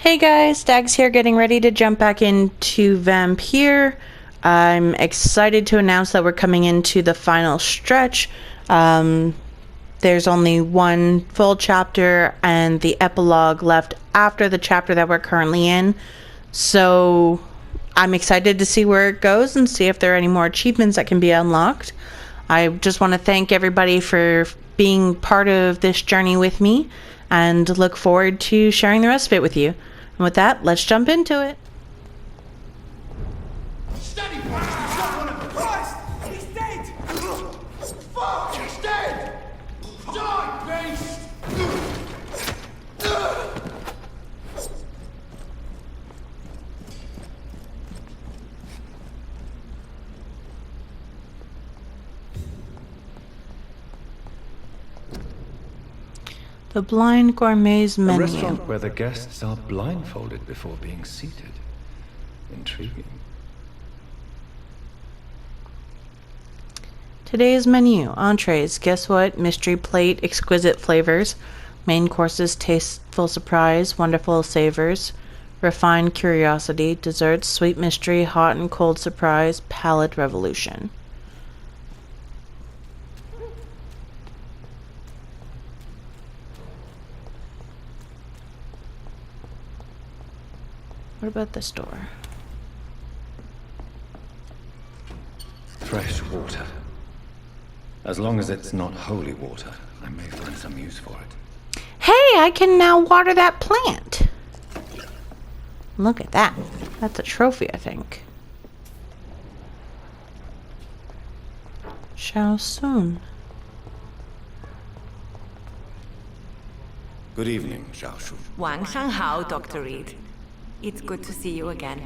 Hey guys, Daggz here, getting ready to jump back into Vampyr. I'm excited to announce that we're coming into the final stretch. There's only one full chapter and the epilogue left after the chapter that we're currently in. So I'm excited to see where it goes and see if there are any more achievements that can be unlocked. I just want to thank everybody for being part of this journey with me and look forward to sharing the rest of it with you. And with that, let's jump into it. Steady! Christ! He's dead! Fuck! He's dead! Die, beast! The Blind Gourmet's menu. A restaurant where the guests are blindfolded before being seated. Intriguing. Today's menu. Entrees. Guess what? Mystery plate. Exquisite flavors. Main courses. Tasteful surprise. Wonderful savors. Refined curiosity. Desserts. Sweet mystery. Hot and cold surprise. Palate revolution. What about this door? Fresh water. As long as it's not holy water, I may find some use for it. Hey, I can now water that plant. Look at that. That's a trophy, I think. Shall soon. Good evening, Xiaoshu. 晚上好, Dr. Reed. It's good to see you again.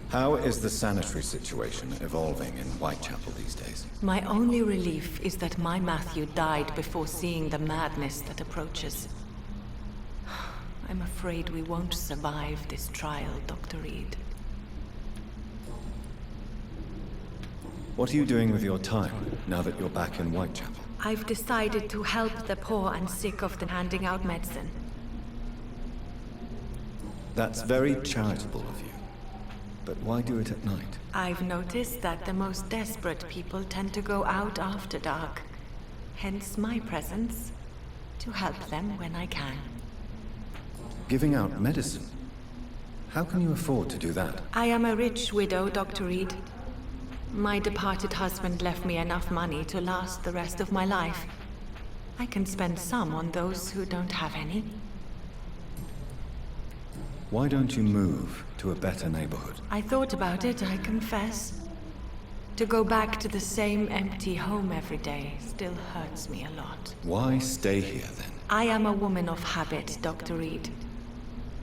How is the sanitary situation evolving in Whitechapel these days? My only relief is that my Matthew died before seeing the madness that approaches. I'm afraid we won't survive this trial, Dr. Reed. What are you doing with your time, now that you're back in Whitechapel? I've decided to help the poor and sick of the handing out medicine. That's very charitable of you. But why do it at night? I've noticed that the most desperate people tend to go out after dark. Hence my presence, to help them when I can. Giving out medicine? How can you afford to do that? I am a rich widow, Dr. Reed. My departed husband left me enough money to last the rest of my life. I can spend some on those who don't have any. Why don't you move to a better neighborhood? I thought about it, I confess. To go back to the same empty home every day still hurts me a lot. Why stay here then? I am a woman of habit, Dr. Reed.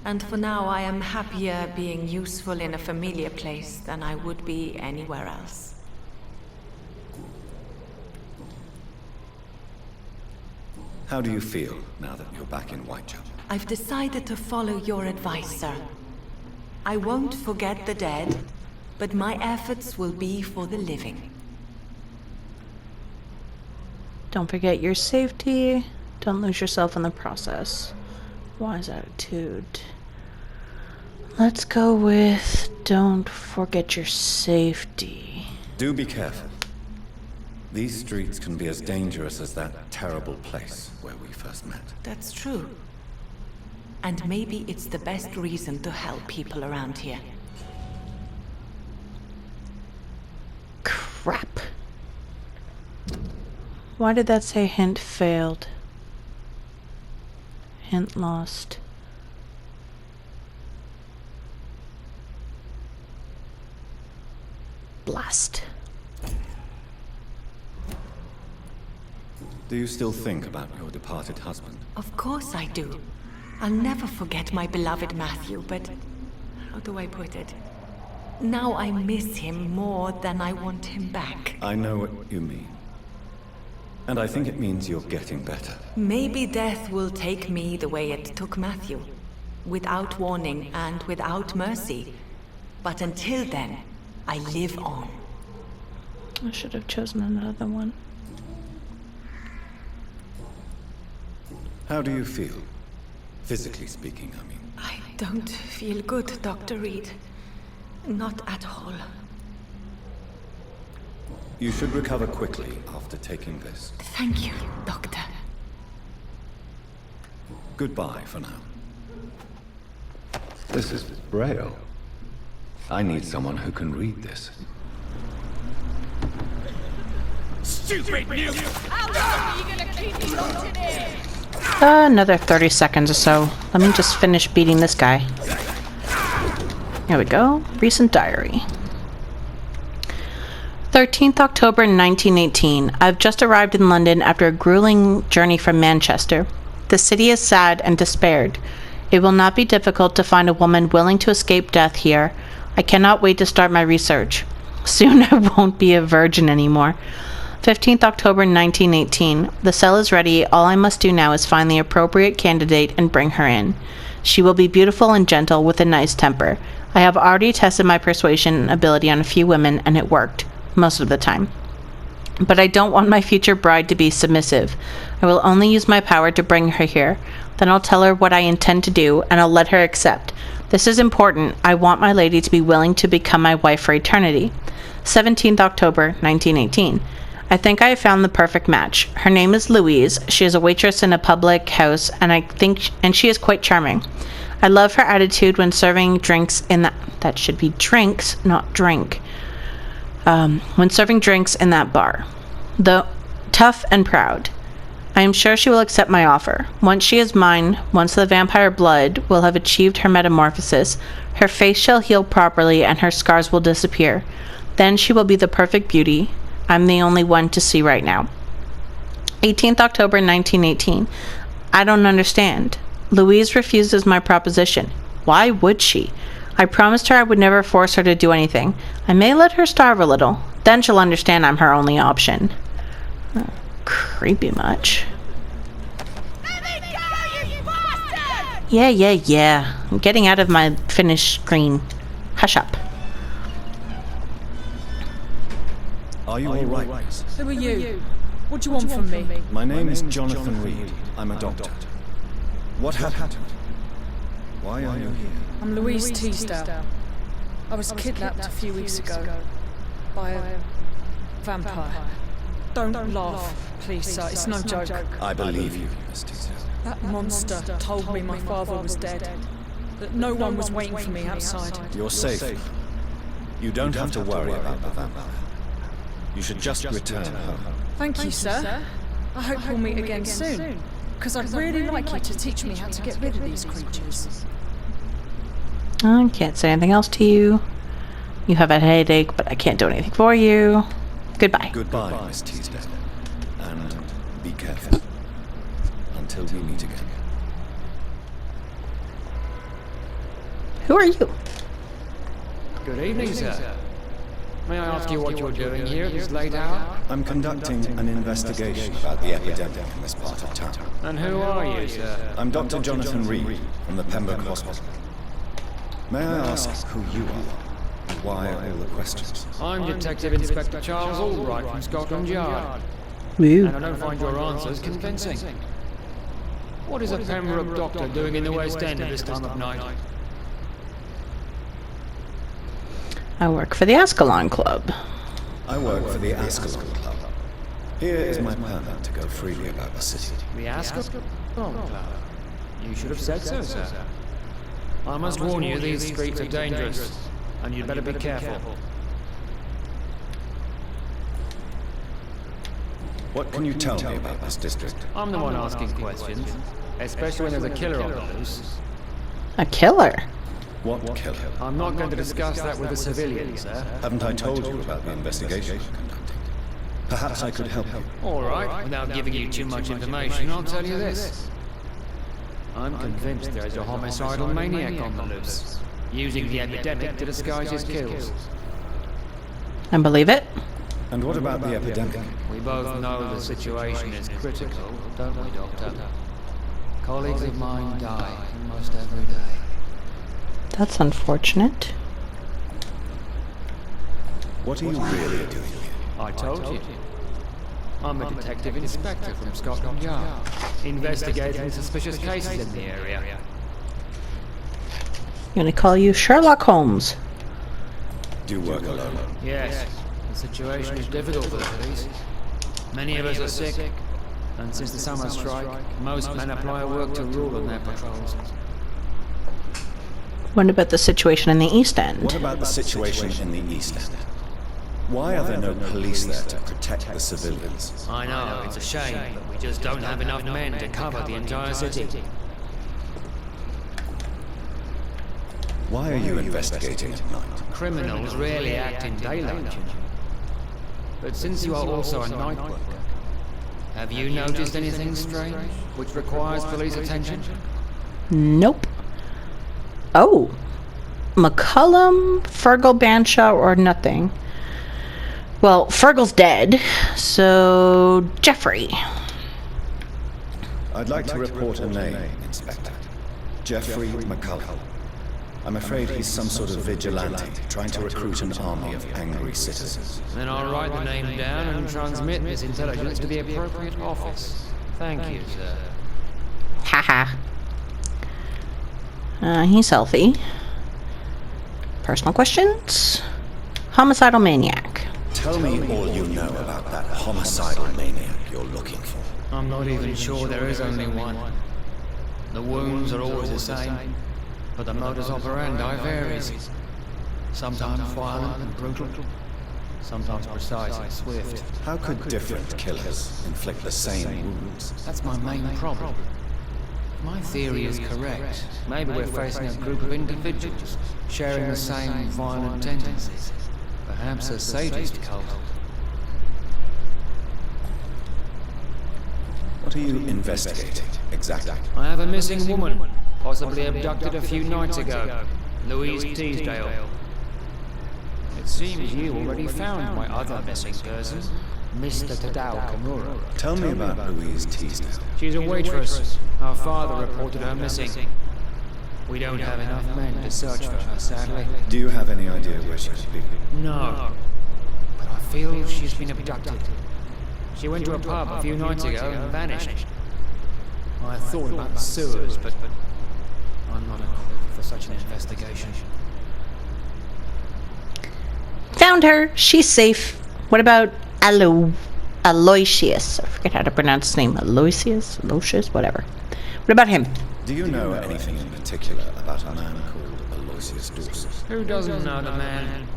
And for now I am happier being useful in a familiar place than I would be anywhere else. How do you feel now that you're back in Whitechapel? I've decided to follow your advice, sir. I won't forget the dead, but my efforts will be for the living. Don't forget your safety. Don't lose yourself in the process. Wise attitude. Let's go with don't forget your safety. Do be careful. These streets can be as dangerous as that terrible place where we first met. That's true. And maybe it's the best reason to help people around here. Crap. Why did that say hint failed? Hint lost. Blast. Do you still think about your departed husband? Of course I do. I'll never forget my beloved Matthew, but how do I put it? Now I miss him more than I want him back. I know what you mean. And I think it means you're getting better. Maybe death will take me the way it took Matthew. Without warning and without mercy. But until then, I live on. I should have chosen another one. How do you feel? Physically speaking, I mean. I don't feel good, Dr. Reed. Not at all. You should recover quickly after taking this. Thank you, Doctor. Goodbye for now. This is Braille. I need someone who can read this. Stupid new! Another 30 seconds or so. Let me just finish beating this guy. Here we go. Recent diary. 13th October 1918. I've just arrived in London after a grueling journey from Manchester. The city is sad and despaired. It will not be difficult to find a woman willing to escape death here. I cannot wait to start my research. Soon I won't be a virgin anymore. 15th October 1918. The cell is ready. All I must do now is find the appropriate candidate and bring her in. She will be beautiful and gentle with a nice temper. I have already tested my persuasion ability on a few women and it worked, most of the time. But I don't want my future bride to be submissive. I will only use my power to bring her here. Then I'll tell her what I intend to do and I'll let her accept. This is important. I want my lady to be willing to become my wife for eternity. 17th October 1918. I think I have found the perfect match. Her name is Louise. She is a waitress in a public house, and she is quite charming. I love her attitude when serving drinks in that should be drinks, not drink. When serving drinks in that bar. Though tough and proud. I am sure she will accept my offer. Once she is mine, once the vampire blood will have achieved her metamorphosis, her face shall heal properly and her scars will disappear. Then she will be the perfect beauty. I'm the only one to see right now. 18th October 1918. I don't understand. Louise refuses my proposition. Why would she? I promised her I would never force her to do anything. I may let her starve a little. Then she'll understand I'm her only option. Oh, creepy much. Let me go, you bastard! Yeah. I'm getting out of my finished screen. Hush up. Are you all right? Who are you? What do you want from me? My name is Jonathan Reed. I'm a doctor. What happened? Why are you here? I'm Louise Teasdale. I was kidnapped a few weeks ago by a vampire. Don't laugh, please, sir. It's no joke. I believe you, Miss Teasdale. That monster told me my father was dead. That no one was waiting for me outside. You're safe. You don't have to worry about the vampire. You should just return home. Thank you, sir. I hope we'll meet again soon. Because I'd really like you to teach me how to get rid of these creatures. I can't say anything else to you. You have a headache, but I can't do anything for you. Goodbye. Goodbye, Miss Teasdale. And be careful. Until we meet again. Who are you? Good evening, sir. May I ask you what you're doing here at this late hour? I'm conducting an investigation about the epidemic in this part of town. And who are you, sir? I'm Dr. Jonathan Reed from the Pembroke Hospital. May I ask who you are? And why all the questions? I'm Detective Inspector Charles Albright from Scotland Yard. Woo. And I don't find your answers convincing. What is a Pembroke doctor doing in the West End at this time of night? I work for the Ascalon Club. I work for the Ascalon Club. Here is my permit to go freely about the city. The Ascalon Club? You should have said so, sir. I must warn you, these streets are dangerous, and you'd better be careful. What can you tell me about this district? I'm the one asking questions, especially when there's a killer on the loose. A killer? What killer? I'm not going to discuss that with the civilians, sir. Haven't I told you about the investigation I'm conducting? Perhaps I could help you. All right, without giving you too much information, I'll tell you this. I'm convinced there's a homicidal maniac on the loose, using the epidemic to disguise his kills. I believe it. And what about the epidemic? We both know the situation is critical, don't we, Doctor? Colleagues of mine die almost every day. That's unfortunate. What are you really doing here? I told you. I'm a detective inspector from Scotland Yard, investigating suspicious cases in the area. I'm gonna call you Sherlock Holmes. Do you work alone? Yes, the situation is difficult for the police. Many of us are sick, and since the summer strike, most men apply work to rule on their patrols. What about the situation in the East End? What about the situation in the East End? Why are there no police there to protect the civilians? I know, it's a shame, but we just don't have enough men to cover the entire city. Why are you investigating at night? Criminals rarely act in daylight, you know. But since you are also a night worker, have you noticed anything strange which requires police attention? Nope. Oh. McCullum, Fergal, Banshaw, or nothing. Well, Fergal's dead, so Jeffrey. I'd like to report a name, Inspector. Jeffrey McCullum. I'm afraid he's some sort of vigilante, trying to recruit an army of angry citizens. Then I'll write the name down and transmit this intelligence to the appropriate office. Thank you, sir. Haha. He's healthy. Personal questions? Homicidal maniac. Tell me all you know about that homicidal maniac you're looking for. I'm not even sure there is only one. The wounds are always the same, but the modus operandi varies. Sometimes violent and brutal, sometimes precise and swift. How could different killers inflict the same wounds? That's my main problem. My theory is correct. Maybe we're facing a group of individuals sharing the same violent tendencies. Perhaps a sadist cult. What are you investigating, exactly? I have a missing woman, possibly abducted a few nights ago. Louise Teasdale. It seems you already found my other missing person, Mr. Tadao Kamura. Tell me about Louise Teasdale. She's a waitress. Her father reported her missing. We don't have enough men to search for her, sadly. Do you have any idea where she could be? No. But I feel she's been abducted. She went to a pub a few nights ago and vanished. I thought about the sewers, but I'm not equipped for such an investigation. Found her. She's safe. What about Aloysius? I forget how to pronounce his name. Aloysius? Whatever. What about him? Do you know anything in particular about a man called Aloysius Dawson? Who doesn't know the man?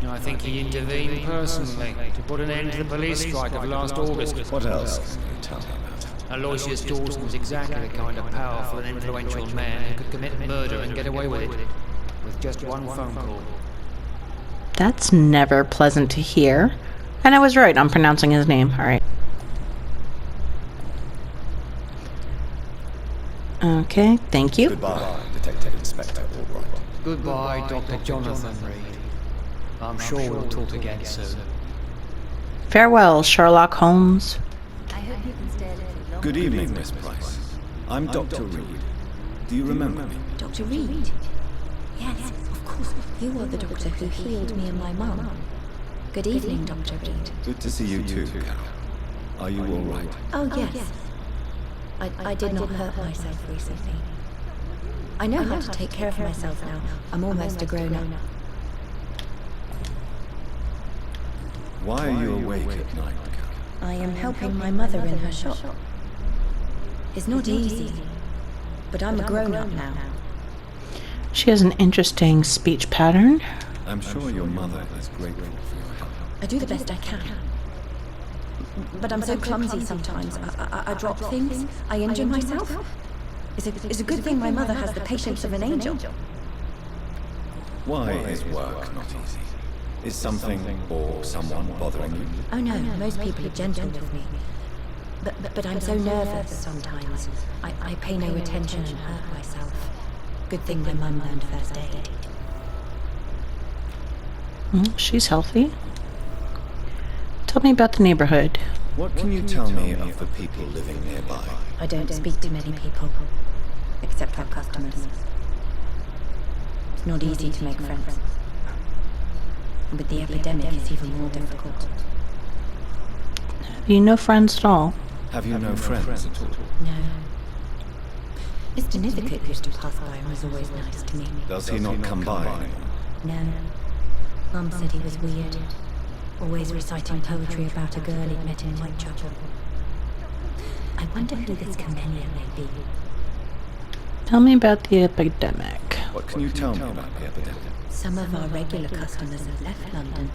I think he intervened personally to put an end to the police strike of last August. What else can you tell me about it? Aloysius Dawson was exactly the kind of powerful and influential man who could commit murder and get away with it, with just one phone call. That's never pleasant to hear. And I was right on pronouncing his name. Alright. Okay, thank you. Goodbye, Detective Inspector Albright. Goodbye, Dr. Jonathan Reed. I'm sure we'll talk again soon. Farewell, Sherlock Holmes. I hope you can stay a little longer. Good evening, Miss Price. I'm Dr. Reed. Do you remember me? Dr. Reed? Yes, of course. You are the doctor who healed me and my mum. Good evening, Dr. Reed. Good to see you too, Carol. Are you all right? Oh, yes. I did not hurt myself recently. I know how to take care of myself now. I'm almost a grown-up. Why are you awake at night, Carol? I am helping my mother in her shop. It's not easy, but I'm a grown-up now. She has an interesting speech pattern. I'm sure your mother is grateful for your help. I do the best I can. But I'm so clumsy sometimes. I drop things. I injure myself. It's a good thing my mother has the patience of an angel. Why is work not easy? Is something or someone bothering you? Oh no, most people are gentle with me. But I'm so nervous sometimes. I pay no attention and hurt myself. Good thing my mum learned first aid. She's healthy. Tell me about the neighborhood. What can you tell me of the people living nearby? I don't speak to many people, except our customers. It's not easy to make friends. With the epidemic, it's even more difficult. you no friends at all? Have you no friends at all? No. Mr. Nithercote used to pass by and was always nice to me. Does he not come by anymore? No. Mum said he was weird. Always reciting poetry about a girl he'd met in Whitechapel. I wonder who this companion may be. Tell me about the epidemic. What can you tell me about the epidemic? Some of our regular customers have left London.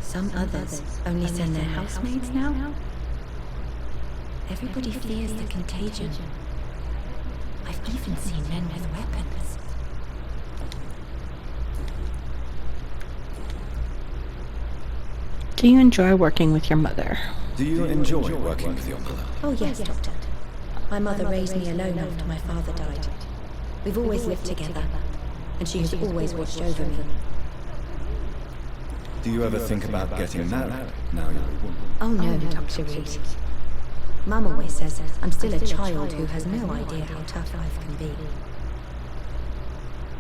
Some others only send their housemaids now. Everybody fears the contagion. I've even seen men with weapons. Do you enjoy working with your mother? Do you enjoy working with your mother? Oh yes, Doctor. My mother raised me alone after my father died. We've always lived together, and she has always watched over me. Do you ever think about getting married, now you're a woman? Oh no, Dr. Reed. Mum always says I'm still a child who has no idea how tough life can be.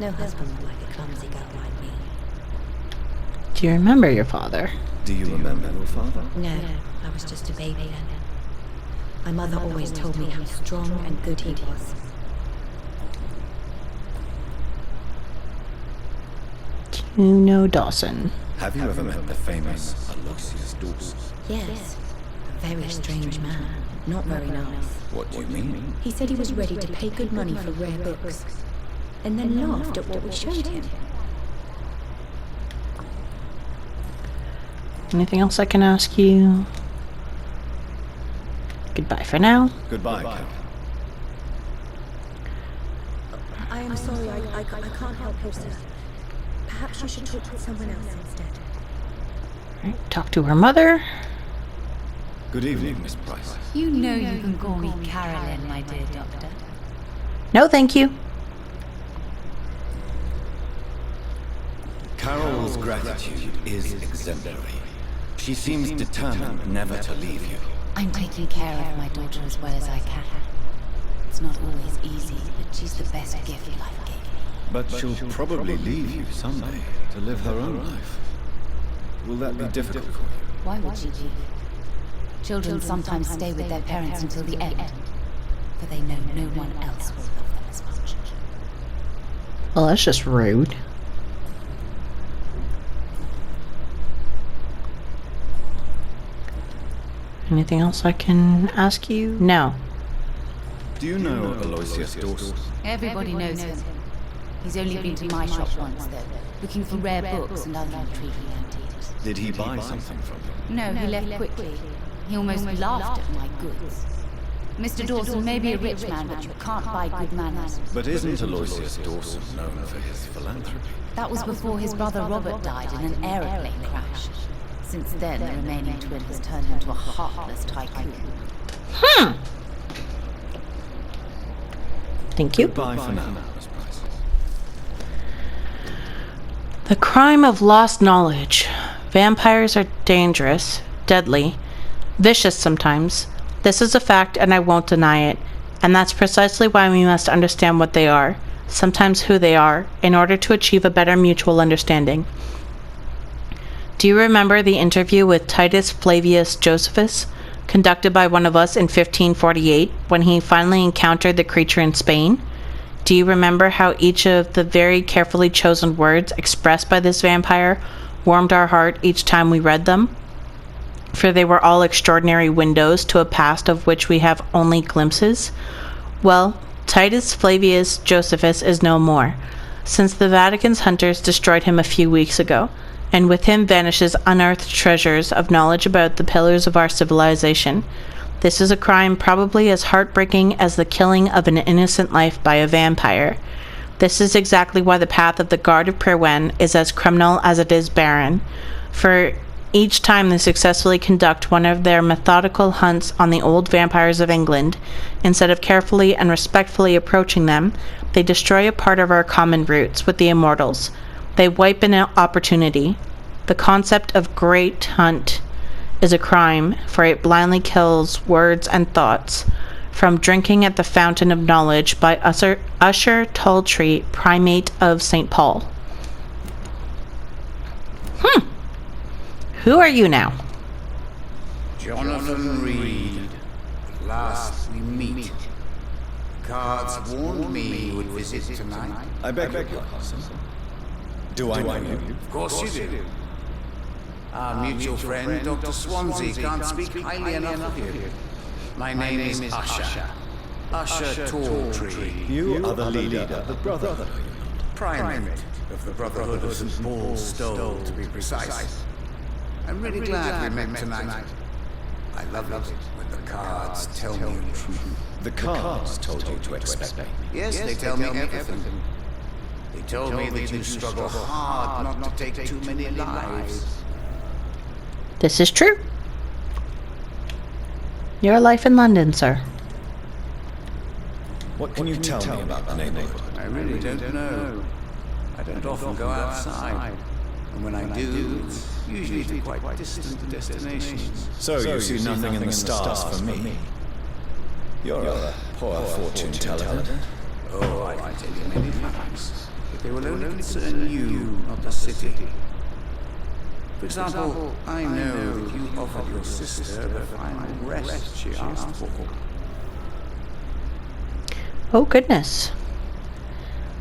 No husband would like a clumsy girl like me. Do you remember your father? Do you remember your father? No, I was just a baby then. My mother always told me how strong and good he was. Do you know Dawson? Have you ever met the famous Aloysius Dawson? Yes. A very strange man. Not very nice. What do you mean? He said he was ready to pay good money for rare books, and then laughed at what we showed him. Anything else I can ask you? Goodbye for now. Goodbye, Cal. I am sorry, I can't help you, sir. Perhaps you should talk to someone else instead. Right, talk to her mother. Good evening, Miss Price. You know you can call me Carolyn, my dear doctor. No, thank you. Carol's gratitude is exemplary. She seems determined never to leave you. I'm taking care of my daughter as well as I can. It's not always easy, but she's the best gift life gave me. But she'll probably leave you someday to live her own life. Will that be difficult for you? Why would she leave? Children sometimes stay with their parents until the end, for they know no one else will love them as much. Well, that's just rude. Anything else I can ask you? No. Do you know Aloysius Dawson? Everybody knows him. He's only been to my shop once, though, looking for rare books and other intriguing antiques. Did he buy something from you? No, he left quickly. He almost laughed at my goods. Mr. Dawson may be a rich man, but you can't buy good manners. But isn't Aloysius Dawson known for his philanthropy? That was before his brother Robert died in an aeroplane crash. Since then, the remaining twin has turned into a heartless tycoon. Thank you. Goodbye for now, Miss Price. The crime of lost knowledge. Vampires are dangerous, deadly, vicious sometimes. This is a fact and I won't deny it. And that's precisely why we must understand what they are, sometimes who they are, in order to achieve a better mutual understanding. Do you remember the interview with Titus Flavius Josephus, conducted by one of us in 1548, when he finally encountered the creature in Spain? Do you remember how each of the very carefully chosen words expressed by this vampire warmed our heart each time we read them? For they were all extraordinary windows to a past of which we have only glimpses. Well, Titus Flavius Josephus is no more, since the Vatican's hunters destroyed him a few weeks ago, and with him vanishes unearthed treasures of knowledge about the pillars of our civilization. This is a crime probably as heartbreaking as the killing of an innocent life by a vampire. This is exactly why the path of the Guard of Perwen is as criminal as it is barren, for each time they successfully conduct one of their methodical hunts on the old vampires of England, instead of carefully and respectfully approaching them, they destroy a part of our common roots with the immortals. They wipe an opportunity. The concept of great hunt is a crime, for it blindly kills words and thoughts. From drinking at the fountain of knowledge by Usher Talltree, primate of St. Paul. Who are you now? Jonathan Reed. At last we meet. Cards warned me you would visit tonight. I beg your pardon. Do I know you? Of course you do. Our mutual friend, Dr. Swansea, can't speak highly enough of you. My name is Usher. Usher Talltree. You are the leader of the Brotherhood. Primate of the Brotherhood of St. Paul's Stole, to be precise. I'm really glad we met tonight. I love it when the cards tell me the truth. The cards told you to expect me. Yes, they tell me everything. They told me that you struggle hard not to take too many lives. This is true. Your life in London, sir. What can you tell me about the neighborhood? I really don't know. I don't often go outside. And when I do, it's usually to quite distant destinations. So you see nothing in the stars for me? You're a poor fortune teller. Oh, I can tell you many facts. But they will only concern you, not the city. For example, I know that you offered your sister the final rest she asked for. Oh, goodness.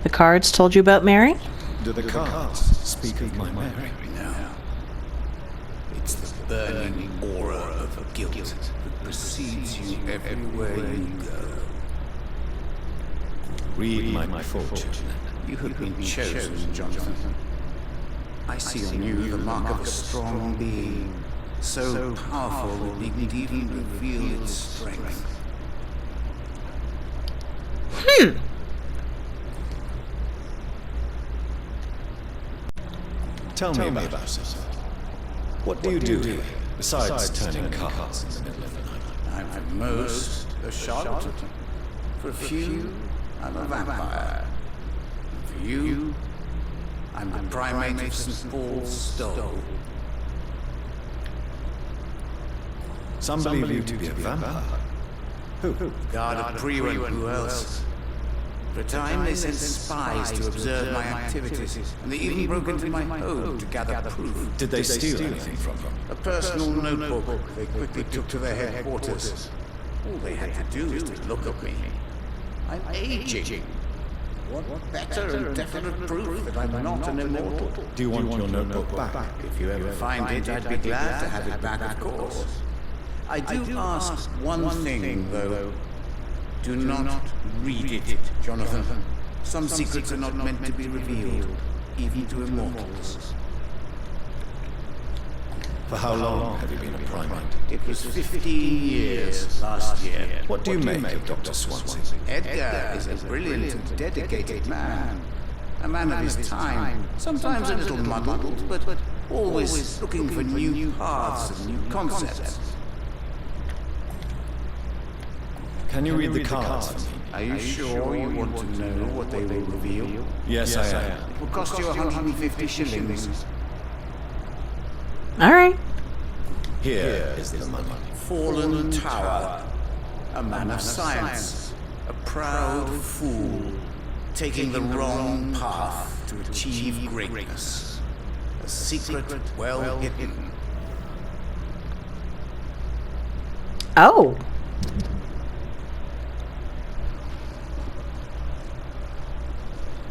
The cards told you about Mary? Do the cards speak of my Mary? No. It's the burning aura of guilt that precedes you everywhere you go. Read my fortune. You have been chosen, Jonathan. I see on you the mark of a strong being, so powerful that it needn't even reveal its strength. Tell me about yourself. What do you do here, besides turning cards in the middle of the night? I'm for most a charlatan. For a few, I'm a vampire. And for you, I'm the primate of St. Paul's Stole. Some believe you to be a vampire. Who? Guard of Prior, who else? For a time, they sent spies to observe my activities, and they even broke into my home to gather proof. Did they steal anything from you? A personal notebook they quickly took to their headquarters. All they had to do was to look at me. I'm aging. What better and definite proof that I'm not an immortal? Do you want your notebook back? If you ever find it, I'd be glad to have it back, of course. I do ask one thing, though. Do not read it, Jonathan. Some secrets are not meant to be revealed, even to immortals. For how long have you been a primate? It was 15 years last year. What do you make of Dr. Swansea? Edgar is a brilliant and dedicated man. A man of his time, sometimes a little muddled, but always looking for new paths and new concepts. Can you read the cards for me? Are you sure you want to know what they will reveal? Yes, I am. It will cost you 150 shillings. All right. Here is the money. Fallen Tower. A man of science. A proud fool. Taking the wrong path to achieve greatness. A secret well hidden. Oh.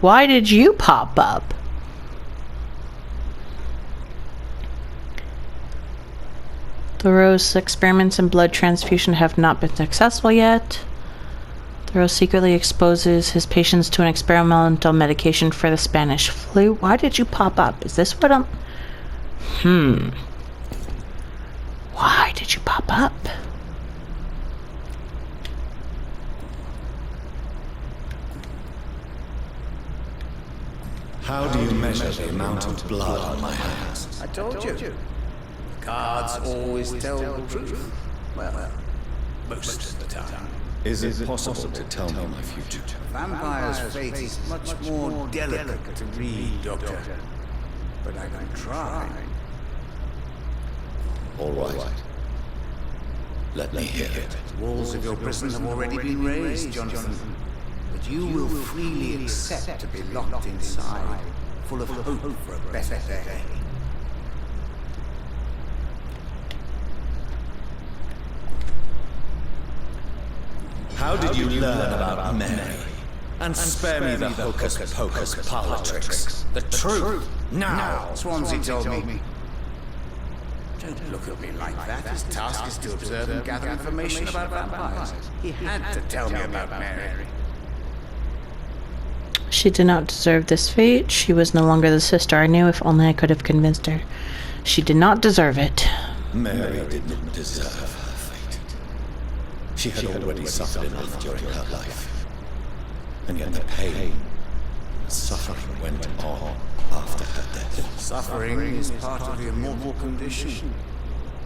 Why did you pop up? Thoreau's experiments in blood transfusion have not been successful yet. Thoreau secretly exposes his patients to an experimental medication for the Spanish flu. Why did you pop up? Is this what I'm... Why did you pop up? How do you measure the amount of blood on my hands? I told you. Cards always tell the truth. Well, most of the time. Is it possible to tell me my future? Vampire's fate is much more delicate to read, Doctor. But I can try. All right. Let me hear it. The walls of your prison have already been raised, Jonathan. But you will freely accept to be locked inside, full of hope for a better day. How did you learn about Mary? And spare me the hocus-pocus parlor tricks. The truth, now! Swansea told me. Don't look at me like that. His task is to observe and gather information about vampires. He had to tell me about Mary. She did not deserve this fate. She was no longer the sister I knew. If only I could have convinced her. She did not deserve it. Mary did not deserve her fate. She had already suffered enough during her life. And yet the pain, the suffering went on after her death. Suffering is part of the immortal condition.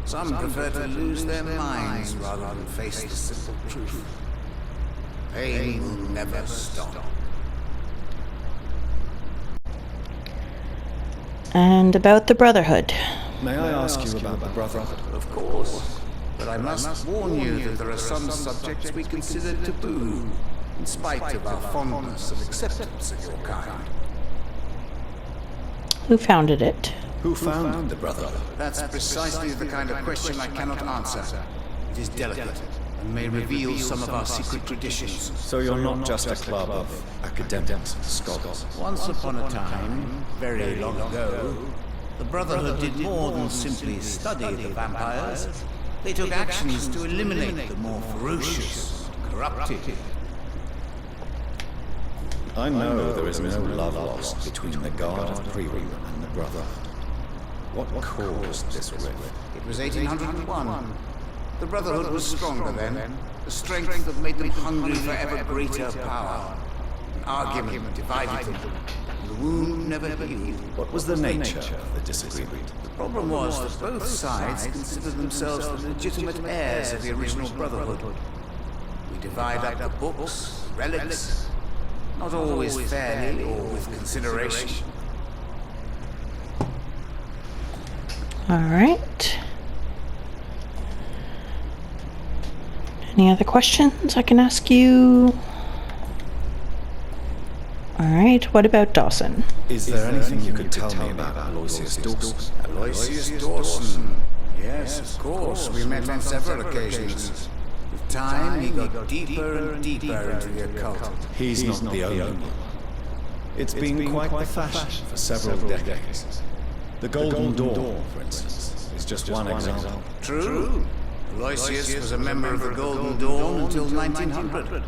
Some prefer to lose their minds rather than face the simple truth. Pain will never stop. And about the Brotherhood. May I ask you about the Brotherhood? Of course. But I must warn you that there are some subjects we consider taboo, in spite of our fondness and acceptance of your kind. Who founded it? Who founded the Brotherhood? That's precisely the kind of question I cannot answer. It is delicate, and may reveal some of our secret traditions. So you're not just a club of academics and scholars? Once upon a time, very long ago, the Brotherhood did more than simply study the vampires. They took actions to eliminate the more ferocious, corrupted. I know there is no love lost between the Guard of Prewing and the Brotherhood. What caused this rift? It was 1801. The Brotherhood was stronger then. The strength that made them hungry for ever greater power. An argument divided them. The wound never healed. What was the nature of the disagreement? The problem was that both sides considered themselves the legitimate heirs of the original Brotherhood. We divide up the books, relics, not always fairly or with consideration. Alright. Any other questions I can ask you? Alright, what about Dawson? Is there anything you could tell me about Aloysius Dawson? Aloysius Dawson? Yes, of course. We met on several occasions. With time, he got deeper and deeper into the occult. He's not the only one. It's been quite the fashion for several decades. The Golden Dawn, for instance, is just one example. True. Aloysius was a member of the Golden Dawn until 1900.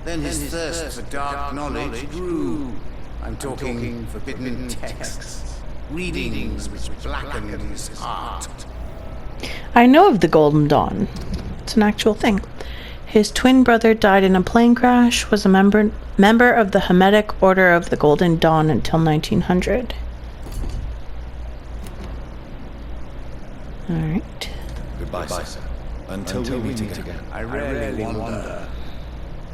Then his thirst for dark knowledge grew. I'm talking forbidden texts, readings which blackened his heart. I know of the Golden Dawn. It's an actual thing. His twin brother died in a plane crash, was a member of the Hermetic Order of the Golden Dawn until 1900. Alright. Goodbye, sir. Until we meet again. I rarely wonder.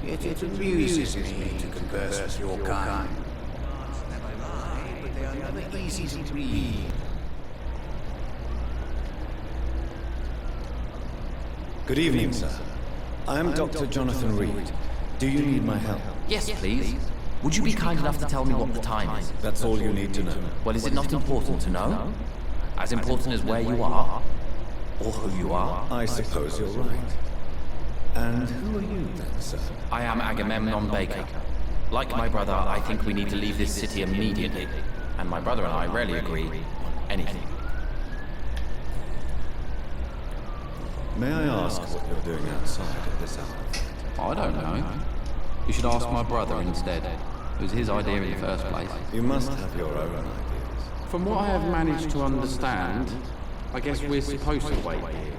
Yet it amuses me to converse with your kind. Never lie, but they are never easy to read. Good evening, sir. I am Dr. Jonathan Reed. Do you need my help? Yes, please. Would you be kind enough to tell me what the time is? That's all you need to know. Well, is it not important to know? As important as where you are? Or who you are? I suppose you're right. And who are you then, sir? I am Agamemnon Baker. Like my brother, I think we need to leave this city immediately. And my brother and I rarely agree on anything. May I ask what you're doing outside at this hour? I don't know. You should ask my brother instead. It was his idea in the first place. You must have your own ideas. From what I have managed to understand, I guess we're supposed to wait here.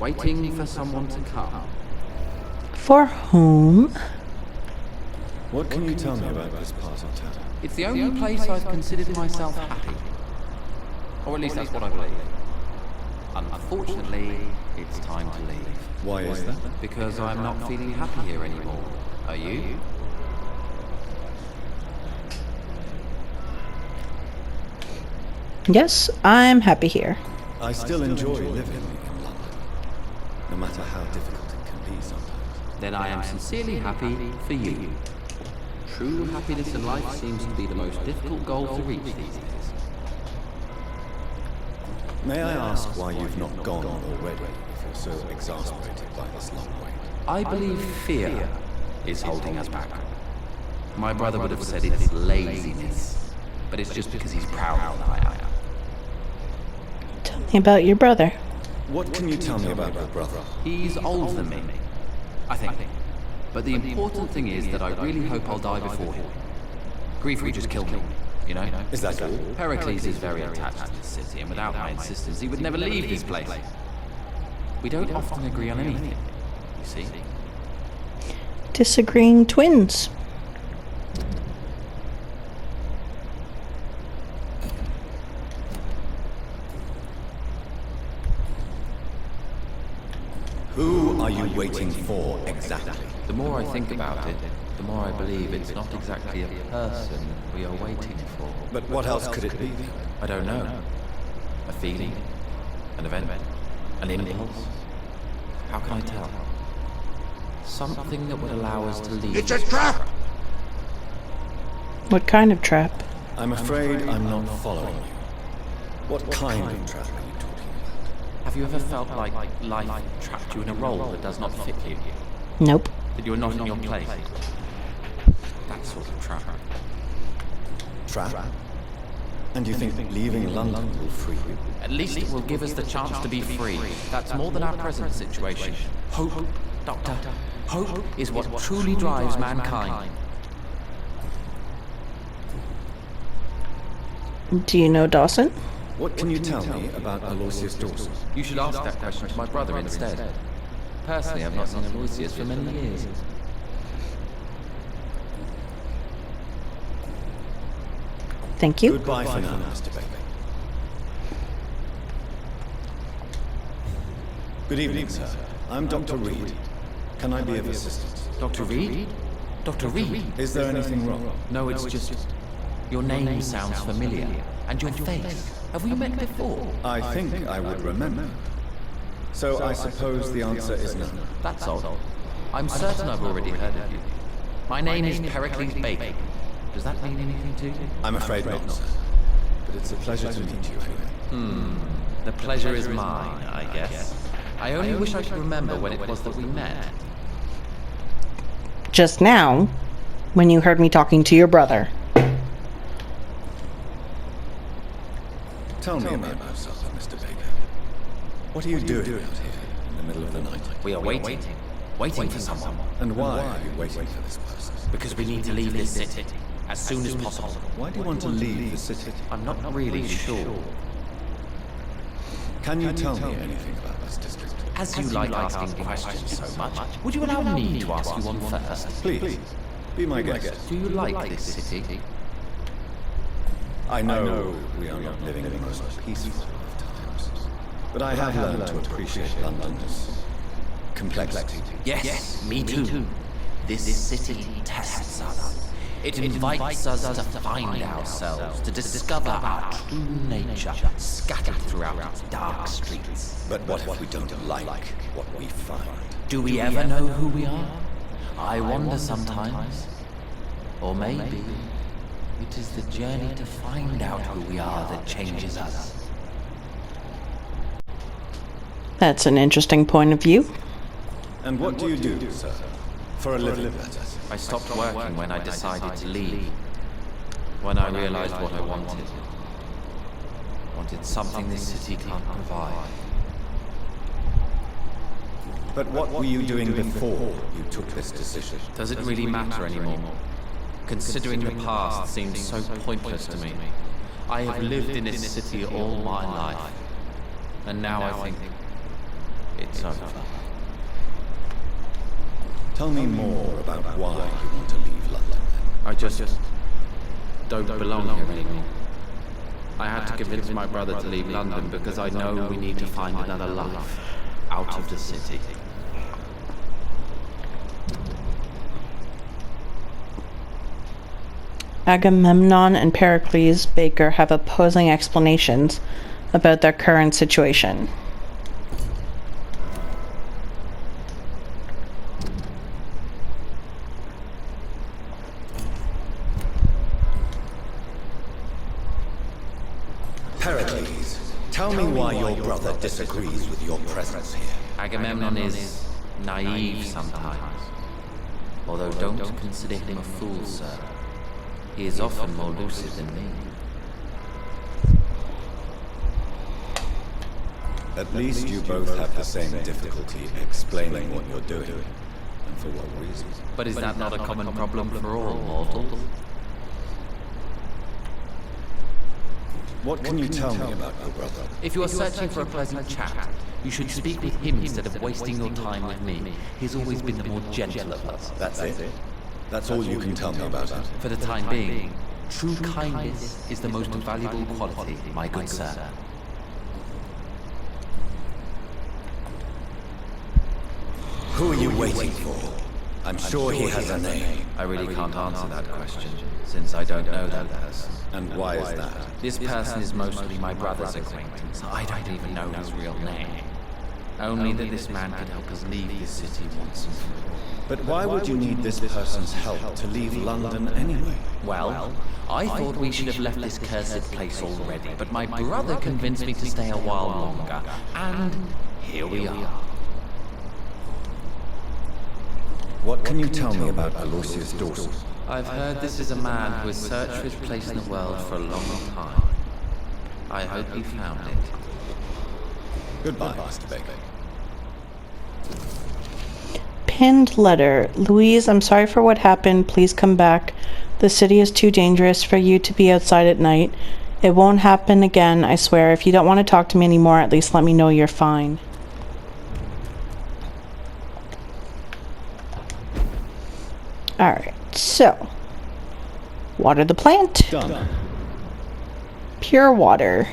Waiting for someone to come. For whom? What can you tell me about this part of town? It's the only place I've considered myself happy. Or at least that's what I believe. Unfortunately, it's time to leave. Why is that? Because I'm not feeling happy here anymore. Are you? Yes, I'm happy here. I still enjoy living in London, no matter how difficult it can be sometimes. Then I am sincerely happy for you. True happiness in life seems to be the most difficult goal to reach these days. May I ask why you've not gone already, if you're so exasperated by this long wait? I believe fear is holding us back. My brother would have said it's laziness, but it's just because he's prouder than I am. Tell me about your brother. What can you tell me about your brother? He's older than me, I think. But the important thing is that I really hope I'll die before him. Grief will just kill me, you know? Is that all? Pericles is very attached to the city, and without my insistence, he would never leave this place. We don't often agree on anything, you see? Disagreeing twins. Who are you waiting for exactly? The more I think about it, the more I believe it's not exactly a person we are waiting for. But what else could it be? I don't know. A feeling? An event? An impulse? How can I tell? Something that would allow us to leave. It's a trap! What kind of trap? I'm afraid I'm not following you. What kind of trap are you talking about? Have you ever felt like life trapped you in a role that does not fit you? Nope. That you're not in your place? That sort of trap. Trap? And you think leaving London will free you? At least it will give us the chance to be free. That's more than our present situation. Hope, Doctor. Hope is what truly drives mankind. Do you know Dawson? What can you tell me about Aloysius Dawson? You should ask that question to my brother instead. Personally, I've not seen Aloysius for many years. Thank you. Goodbye for now, Mr. Baker. Good evening, sir. I'm Dr. Reed. Can I be of assistance? Dr. Reed? Dr. Reed? Is there anything wrong? No, it's just... Your name sounds familiar. And your face. Have we met before? I think I would remember. So I suppose the answer is no. That's odd. I'm certain I've already heard of you. My name is Pericles Baker. Does that mean anything to you? I'm afraid not, sir. But it's a pleasure to meet you anyway. The pleasure is mine, I guess. I only wish I could remember when it was that we met. Just now, when you heard me talking to your brother. Tell me about yourself, Mr. Baker. What are you doing out here in the middle of the night? We are waiting. Waiting for someone. And why are you waiting for this person? Because we need to leave this city. As soon as possible. Why do you want to leave the city? I'm not really sure. Can you tell me anything about this district? As you like asking questions so much, would you allow me to ask you one first? Please, be my guest. Do you like this city? I know we are not living in the most peaceful of times, but I have learned to appreciate London's complexity. Yes, me too. This city tests us. It invites us to find ourselves, to discover our true nature, scattered throughout its dark streets. But what if we don't like what we find? Do we ever know who we are? I wonder sometimes. Or maybe it is the journey to find out who we are that changes us. That's an interesting point of view. And what do you do, sir? For a living, that is. I stopped working when I decided to leave. When I realized what I wanted. Wanted something this city can't provide. But what were you doing before you took this decision? Does it really matter anymore? Considering the past seems so pointless to me. I have lived in this city all my life. And now I think it's over. Tell me more about why you want to leave London. I just don't belong here anymore. I had to convince my brother to leave London because I know we need to find another life out of the city. Agamemnon and Pericles Baker have opposing explanations about their current situation. Pericles, tell Tell me why your brother disagrees with your presence here. Agamemnon is naive sometimes. Although don't consider him a fool, sir. He is often more lucid than me. At least you both have the same difficulty explaining what you're doing, and for what reason. But is that not a common problem for all mortals? What can you tell me about your brother? If you are searching for a pleasant chat, you should speak with him instead of wasting your time with me. He's always been the more gentle of us. That's it? That's all you can tell me about it? For the time being, true kindness is the most valuable quality, my good sir. Who are you waiting for? I'm sure he has a name. I really can't answer that question, since I don't know that person. And why is that? This person is mostly my brother's acquaintance. I don't even know his real name. Only that this man could help us leave this city once and for all. But why would you need this person's help to leave London anyway? Well, I thought we should have left this cursed place already, but my brother convinced me to stay a while longer, and here we are. What can you tell me about Aloysius Dawson? I've heard this is a man who has searched for his place in the world for a long time. I hope he found it. Goodbye, Mr. Baker. Pinned letter. Louise, I'm sorry for what happened. Please come back. The city is too dangerous for you to be outside at night. It won't happen again, I swear. If you don't want to talk to me anymore, at least let me know you're fine. Alright, so. Water the plant. Done. Pure water.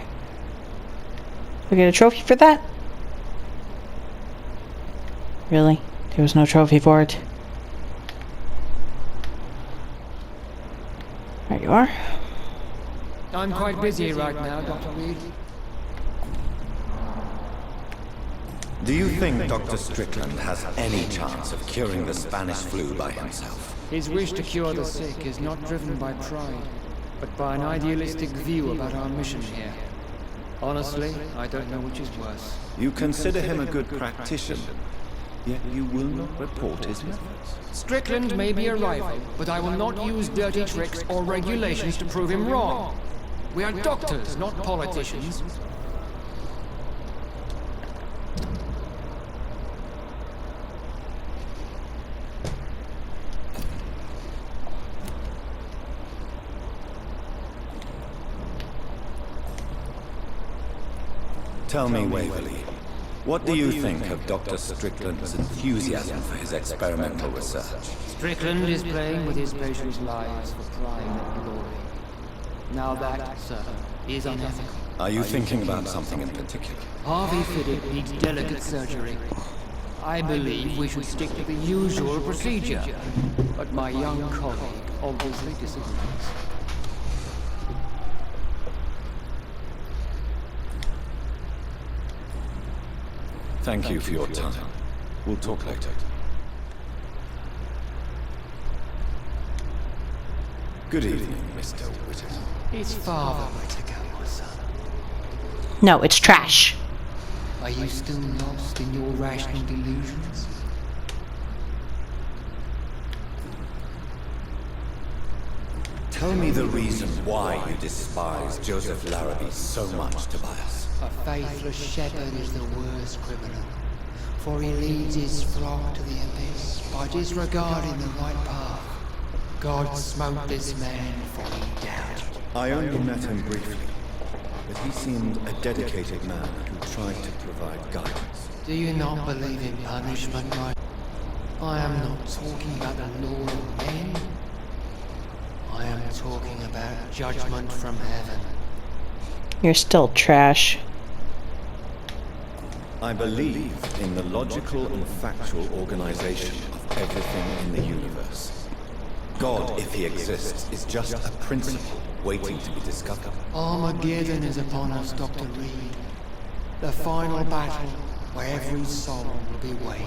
We get a trophy for that? Really? There was no trophy for it. There you are. I'm quite busy right now, Dr. Reed. Do you think Dr. Strickland has any chance of curing the Spanish flu by himself? His wish to cure the sick is not driven by pride, but by an idealistic view about our mission here. Honestly, I don't know which is worse. You consider him a good practitioner, yet you will not report his methods. Strickland may be a rival, but I will not use dirty tricks or regulations to prove him wrong. We are doctors, not politicians. Tell me, Waverly, what do you think of Dr. Strickland's enthusiasm for his experimental research? Strickland is playing with his patients' lives for pride and glory. Now that, sir, is unethical. Are you thinking about something in particular? Harvey Fiddick needs delicate surgery. I believe we should stick to the usual procedure, but my young colleague obviously disagrees. Thank you for your time. We'll talk later. Good evening, Mr. Whittaker. It's Father Whittaker, son. No, it's trash. Are you still lost in your rational delusions? Tell me the reason why you despise Joseph Larrabee so much, Tobias. A faithless shepherd is the worst criminal, for he leads his flock to the abyss by disregarding the right path. God smote this man for he doubted. I only met him briefly, but he seemed a dedicated man who tried to provide guidance. Do you not believe in punishment, my... I am not talking about the law of men. I am talking about judgment from heaven. You're still trash. I believe in the logical and factual organization of everything in the universe. God, if he exists, is just a principle waiting to be discovered. Armageddon is upon us, Dr. Reed. The final battle where every soul will be weighed.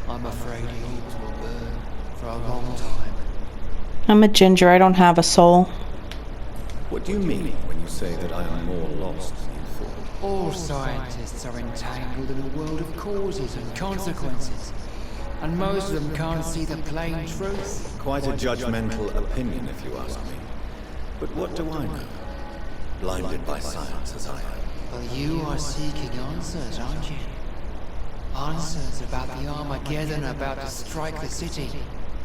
I'm afraid yours will burn for a long time. I'm a ginger, I don't have a soul. What do you mean when you say that I am more lost than you? All scientists are entangled in a world of causes and consequences, and most of them can't see the plain truth. Quite a judgmental opinion, if you ask me. But what do I know? Blinded by science as I am. Well, you are seeking answers, aren't you? Answers about the Armageddon about to strike the city.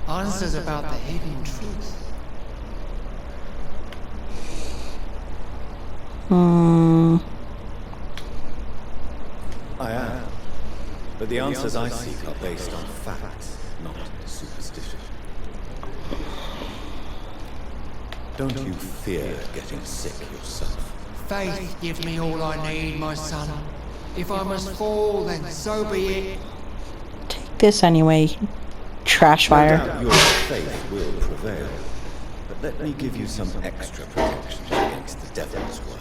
Answers about the hidden truth. I am. But the answers I seek are based on facts, not superstition. Don't you fear getting sick yourself? Faith gives me all I need, my son. If I must fall, then so be it. Take this anyway, trash fire. No doubt your faith will prevail. But let me give you some extra protection against the devil's work.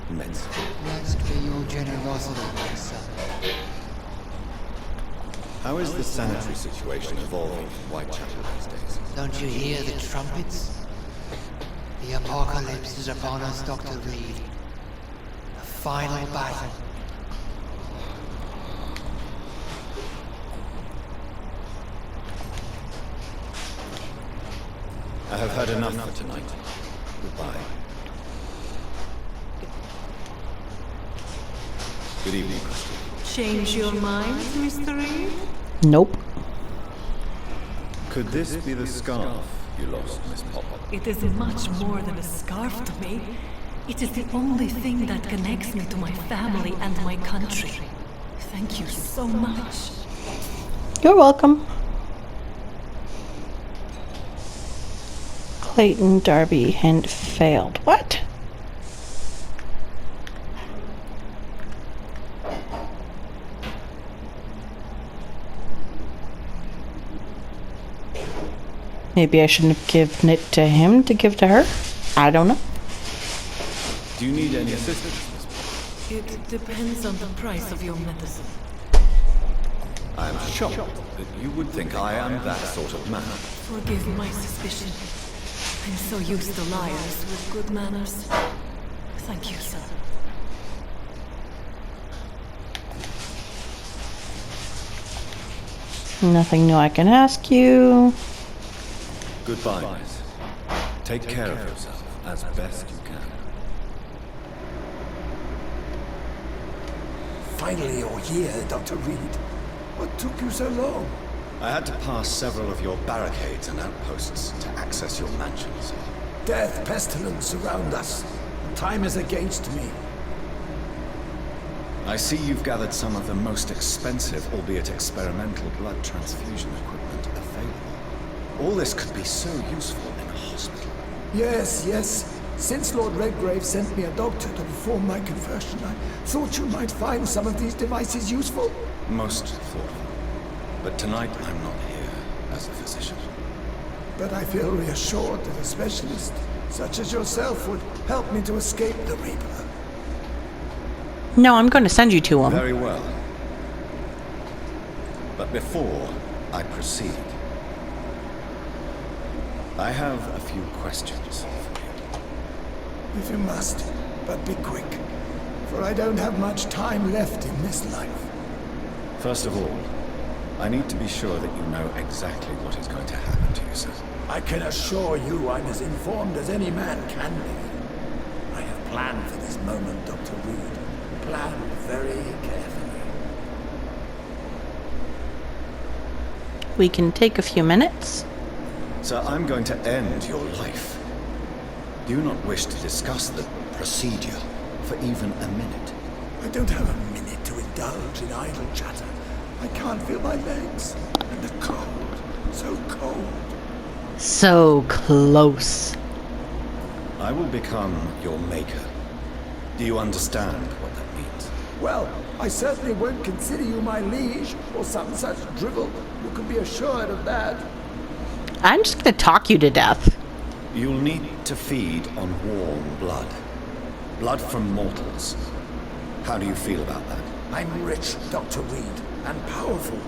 Medicine. Blessed be your generosity, my son. How is the sanitary situation evolving in Whitechapel these days? Don't you hear the trumpets? The apocalypse is upon us, Dr. Reed. The final battle. I have had enough for tonight. Goodbye. Good evening, Christian. Change your mind, Mr. Reed? Nope. Could this be the scarf you lost, Miss Popper? It is much more than a scarf to me. It is the only thing that connects me to my family and my country. Thank you so much. You're welcome. Clayton Darby and failed. What? Maybe I shouldn't have given it to him to give to her. I don't know. Do you need any assistance, Miss Popper? It depends on the price of your medicine. I am shocked that you would think I am that sort of man. Forgive my suspicion. I'm so used to liars with good manners. Thank you, sir. Nothing new I can ask you. Goodbye, Miss. Take care of yourself as best you can. Finally you're here, Dr. Reed. What took you so long? I had to pass several of your barricades and outposts to access your mansions. Death, pestilence surround us. Time is against me. I see you've gathered some of the most expensive, albeit experimental, blood transfusion equipment available. All this could be so useful in a hospital. Yes, yes. Since Lord Redgrave sent me a doctor to perform my conversion, I thought you might find some of these devices useful. Most thoughtful. But tonight I'm not here as a physician. But I feel reassured that a specialist such as yourself would help me to escape the Reaper. No, I'm going to send you to him. Very well. But before I proceed, I have a few questions for you. If you must, but be quick, for I don't have much time left in this life. First of all, I need to be sure that you know exactly what is going to happen to you, sir. I can assure you I'm as informed as any man can be. I have planned for this moment, Dr. Reed. Planned very carefully. We can take a few minutes. Sir, I'm going to end your life. Do you not wish to discuss the procedure for even a minute? I don't have a minute to indulge in idle chatter. I can't feel my legs. And the cold. So cold. So close. I will become your maker. Do you understand what that means? Well, I certainly won't consider you my liege, or some such drivel. You can be assured of that. I'm just going to talk you to death. You'll need to feed on warm blood. Blood from mortals. How do you feel about that? I'm rich, Dr. Reed, and powerful.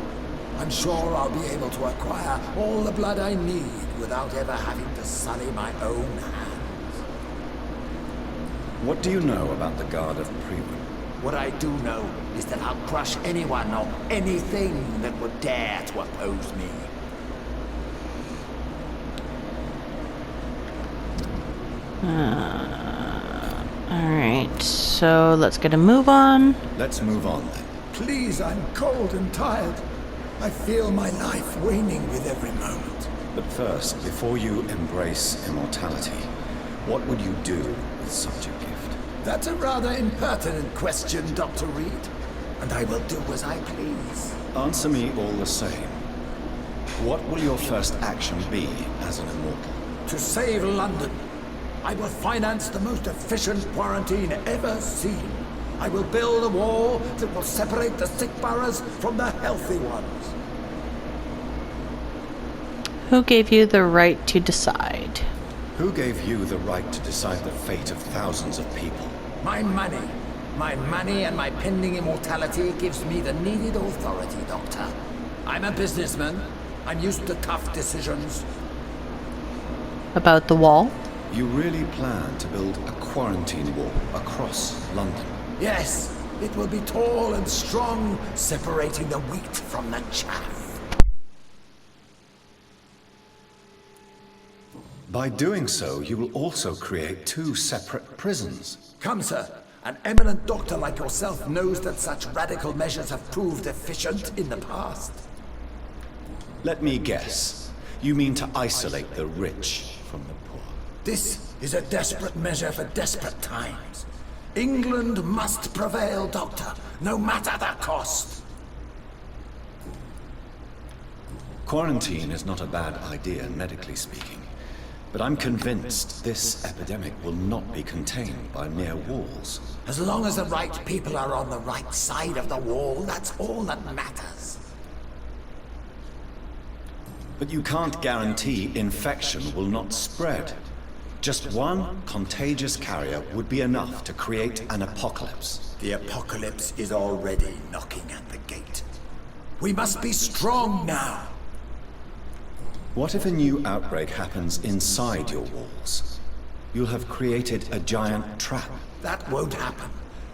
I'm sure I'll be able to acquire all the blood I need without ever having to sully my own hands. What do you know about the Guard of Prewen? What I do know is that I'll crush anyone or anything that would dare to oppose me. Alright, so let's get a move on. Let's move on then. Please, I'm cold and tired. I feel my life waning with every moment. But first, before you embrace immortality, what would you do with such a gift? That's a rather impertinent question, Dr. Reed. And I will do as I please. Answer me all the same. What will your first action be as an immortal? To save London, I will finance the most efficient quarantine ever seen. I will build a wall that will separate the sick boroughs from the healthy ones. Who gave you the right to decide? Who gave you the right to decide the fate of thousands of people? My money. My money and my pending immortality gives me the needed authority, Doctor. I'm a businessman. I'm used to tough decisions. About the wall? You really plan to build a quarantine wall across London? Yes, it will be tall and strong, separating the wheat from the chaff. By doing so, you will also create 2 separate prisons. Come, sir. An eminent doctor like yourself knows that such radical measures have proved efficient in the past. Let me guess. You mean to isolate the rich from the poor? This is a desperate measure for desperate times. England must prevail, Doctor, no matter the cost. Quarantine is not a bad idea, medically speaking. But I'm convinced this epidemic will not be contained by mere walls. As long as the right people are on the right side of the wall, that's all that matters. But you can't guarantee infection will not spread. Just one contagious carrier would be enough to create an apocalypse. The apocalypse is already knocking at the gate. We must be strong now. What if a new outbreak happens inside your walls? You'll have created a giant trap. That won't happen.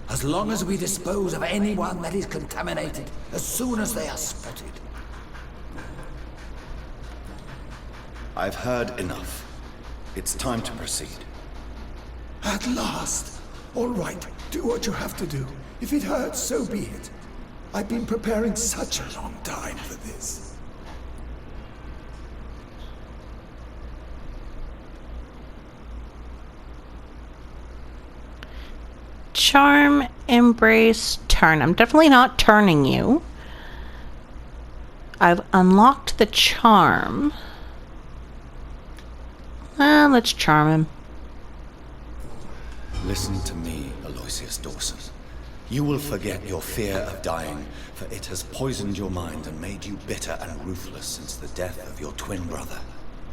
As long as we dispose of anyone that is contaminated, as soon as they are spotted. I've heard enough. It's time to proceed. At last! All right, do what you have to do. If it hurts, so be it. I've been preparing such a long time for this. Charm, embrace, turn. I'm definitely not turning you. I've unlocked the charm. Let's charm him. Listen to me, Aloysius Dawson. You will forget your fear of dying, for it has poisoned your mind and made you bitter and ruthless since the death of your twin brother.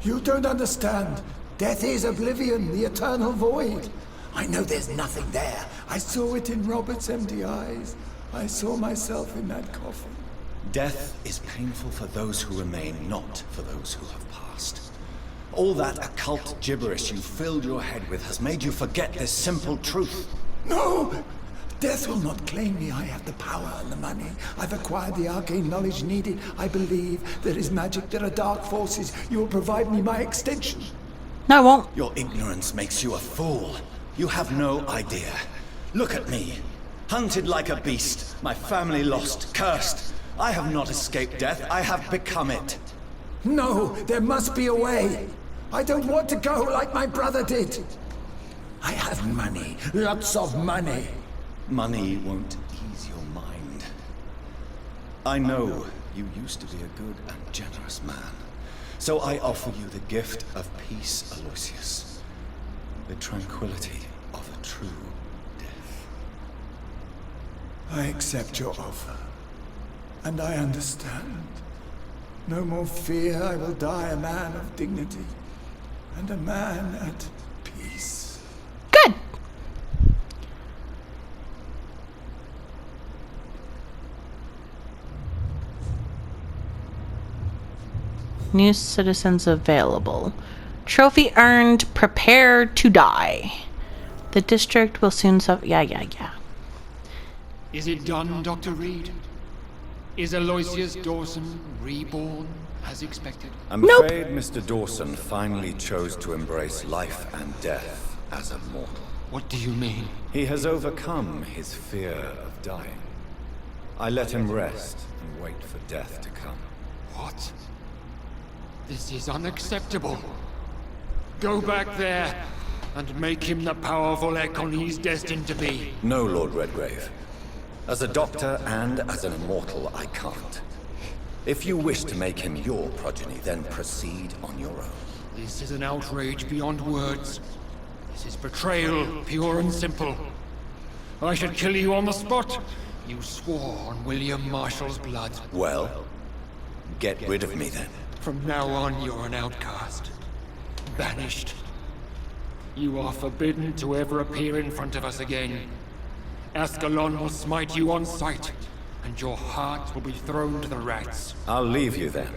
You don't understand. Death is oblivion, the eternal void. I know there's nothing there. I saw it in Robert's empty eyes. I saw myself in that coffin. Death is painful for those who remain, not for those who have passed. All that occult gibberish you filled your head with has made you forget this simple truth. No! Death will not claim me. I have the power and the money. I've acquired the arcane knowledge needed. I believe there is magic, there are dark forces. You will provide me my extension. No, I won't. Your ignorance makes you a fool. You have no idea. Look at me. Hunted like a beast. My family lost, cursed. I have not escaped death. I have become it. No, there must be a way. I don't want to go like my brother did. I have money, lots of money. Money won't ease your mind. I know you used to be a good and generous man. So I offer you the gift of peace, Aloysius. The tranquility of a true death. I accept your offer. And I understand. No more fear, I will die a man of dignity. And a man at peace. Good! New citizens available. Trophy earned, prepare to die. The The district will soon suffer. Yeah. Is it done, Dr. Reed? Is Aloysius Dawson reborn as expected? I'm afraid Mr. Dawson finally chose to embrace life and death as a mortal. What do you mean? He has overcome his fear of dying. I let him rest and wait for death to come. What? This is unacceptable. Go back there and make him the powerful Ekon he's destined to be. No, Lord Redgrave. As a doctor and as an immortal, I can't. If you wish to make him your progeny, then proceed on your own. This is an outrage beyond words. This is betrayal, pure and simple. I should kill you on the spot. You swore on William Marshall's blood. Well, get rid of me then. From now on, you're an outcast. Banished. You are forbidden to ever appear in front of us again. Ascalon will smite you on sight, and your heart will be thrown to the rats. I'll leave you then.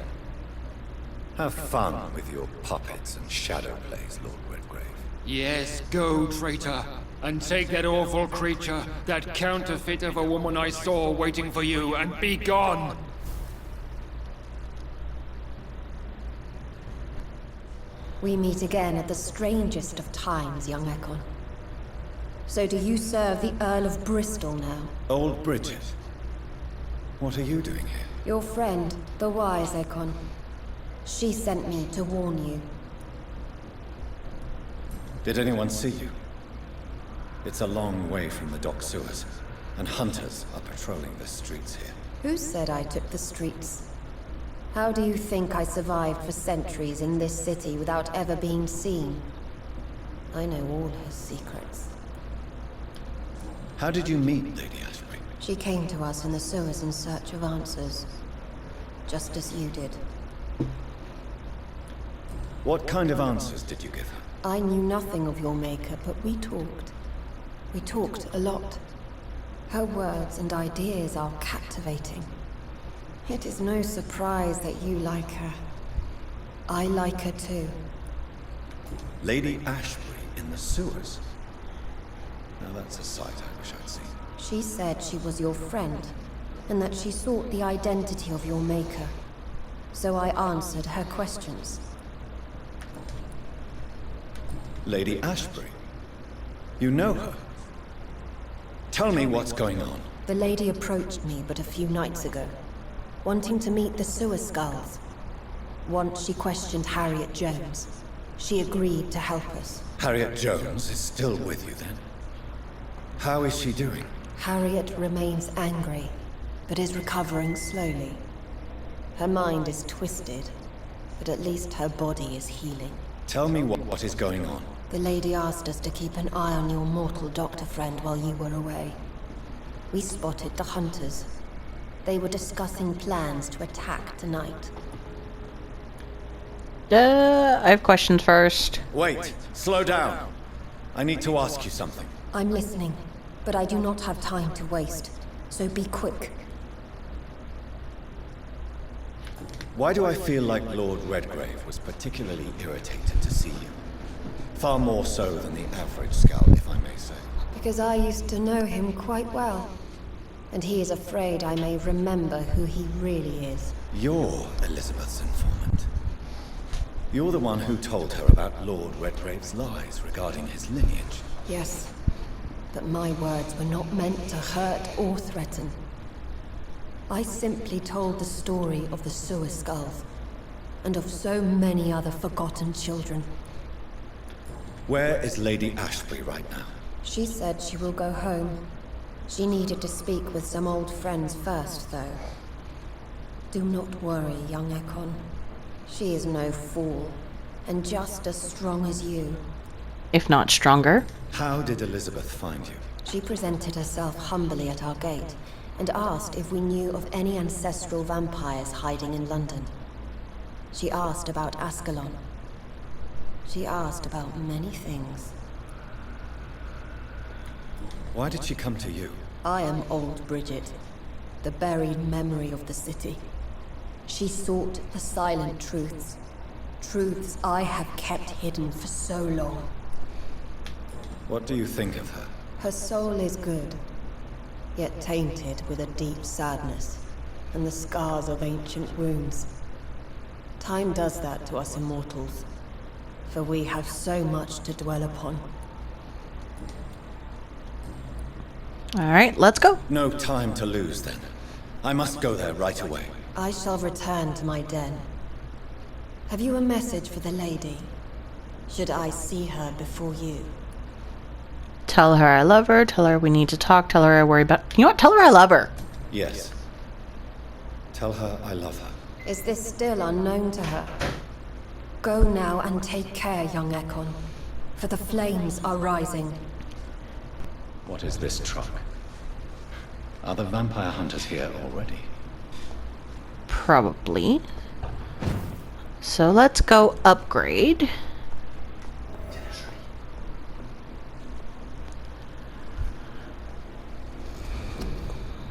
Have fun with your puppets and shadow plays, Lord Redgrave. Yes, go, traitor, and take that awful creature, that counterfeit of a woman I saw waiting for you, and be gone! We meet again at the strangest of times, young Ekon. So do you serve the Earl of Bristol now? Old Bridget. What are you doing here? Your friend, the wise Ekon. She sent me to warn you. Did anyone see you? It's a long way from the dock sewers, and hunters are patrolling the streets here. Who said I took the streets? How do you think I survived for centuries in this city without ever being seen? I know all her secrets. How did you meet Lady Ashbury? She came to us in the sewers in search of answers. Just as you did. What kind of answers did you give her? I knew nothing of your maker, but we talked. We talked a lot. Her words and ideas are captivating. It is no surprise that you like her. I like her too. Lady Ashbury in the sewers? Now that's a sight I wish I'd seen. She said she was your friend, and that she sought the identity of your maker. So I answered her questions. Lady Ashbury? You know her? Tell me what's going on. The lady approached me but a few nights ago, wanting to meet the sewer skulls. Once she questioned Harriet Jones. She agreed to help us. Harriet Jones is still with you then? How is she doing? Harriet remains angry, but is recovering slowly. Her mind is twisted, but at least her body is healing. Tell me what is going on. The lady asked us to keep an eye on your mortal doctor friend while you were away. We spotted the hunters. They were discussing plans to attack tonight. I have questions first. Wait, slow down. I need to ask you something. I'm listening, but I do not have time to waste, so be quick. Why do I feel like Lord Redgrave was particularly irritated to see you? Far more so than the average scout, if I may say. Because I used to know him quite well, and he is afraid I may remember who he really is. You're Elizabeth's informant. You're the one who told her about Lord Redgrave's lies regarding his lineage. Yes, but my words were not meant to hurt or threaten. I simply told the story of the sewer skulls, and of so many other forgotten children. Where is Lady Ashbury right now? She said she will go home. She needed to speak with some old friends first, though. Do not worry, young Ekon. She is no fool, and just as strong as you. If not stronger. How did Elizabeth find you? She presented herself humbly at our gate, and asked if we knew of any ancestral vampires hiding in London. She asked about Ascalon. She asked about many things. Why did she come to you? I am old Bridget, the buried memory of the city. She sought the silent truths. Truths I have kept hidden for so long. What do you think of her? Her soul is good, yet tainted with a deep sadness and the scars of ancient wounds. Time does that to us immortals, for we have so much to dwell upon. Alright, let's go. No time to lose, then. I must go there right away. I shall return to my den. Have you a message for the lady? Should I see her before you? Tell her I love her, tell her we need to talk, tell her I worry about... You know what? Tell her I love her. Yes. Tell her I love her. Is this still unknown to her? Go now and take care, young Ekon, for the flames are rising. What is this truck? Are the vampire hunters here already? Probably. So let's go upgrade.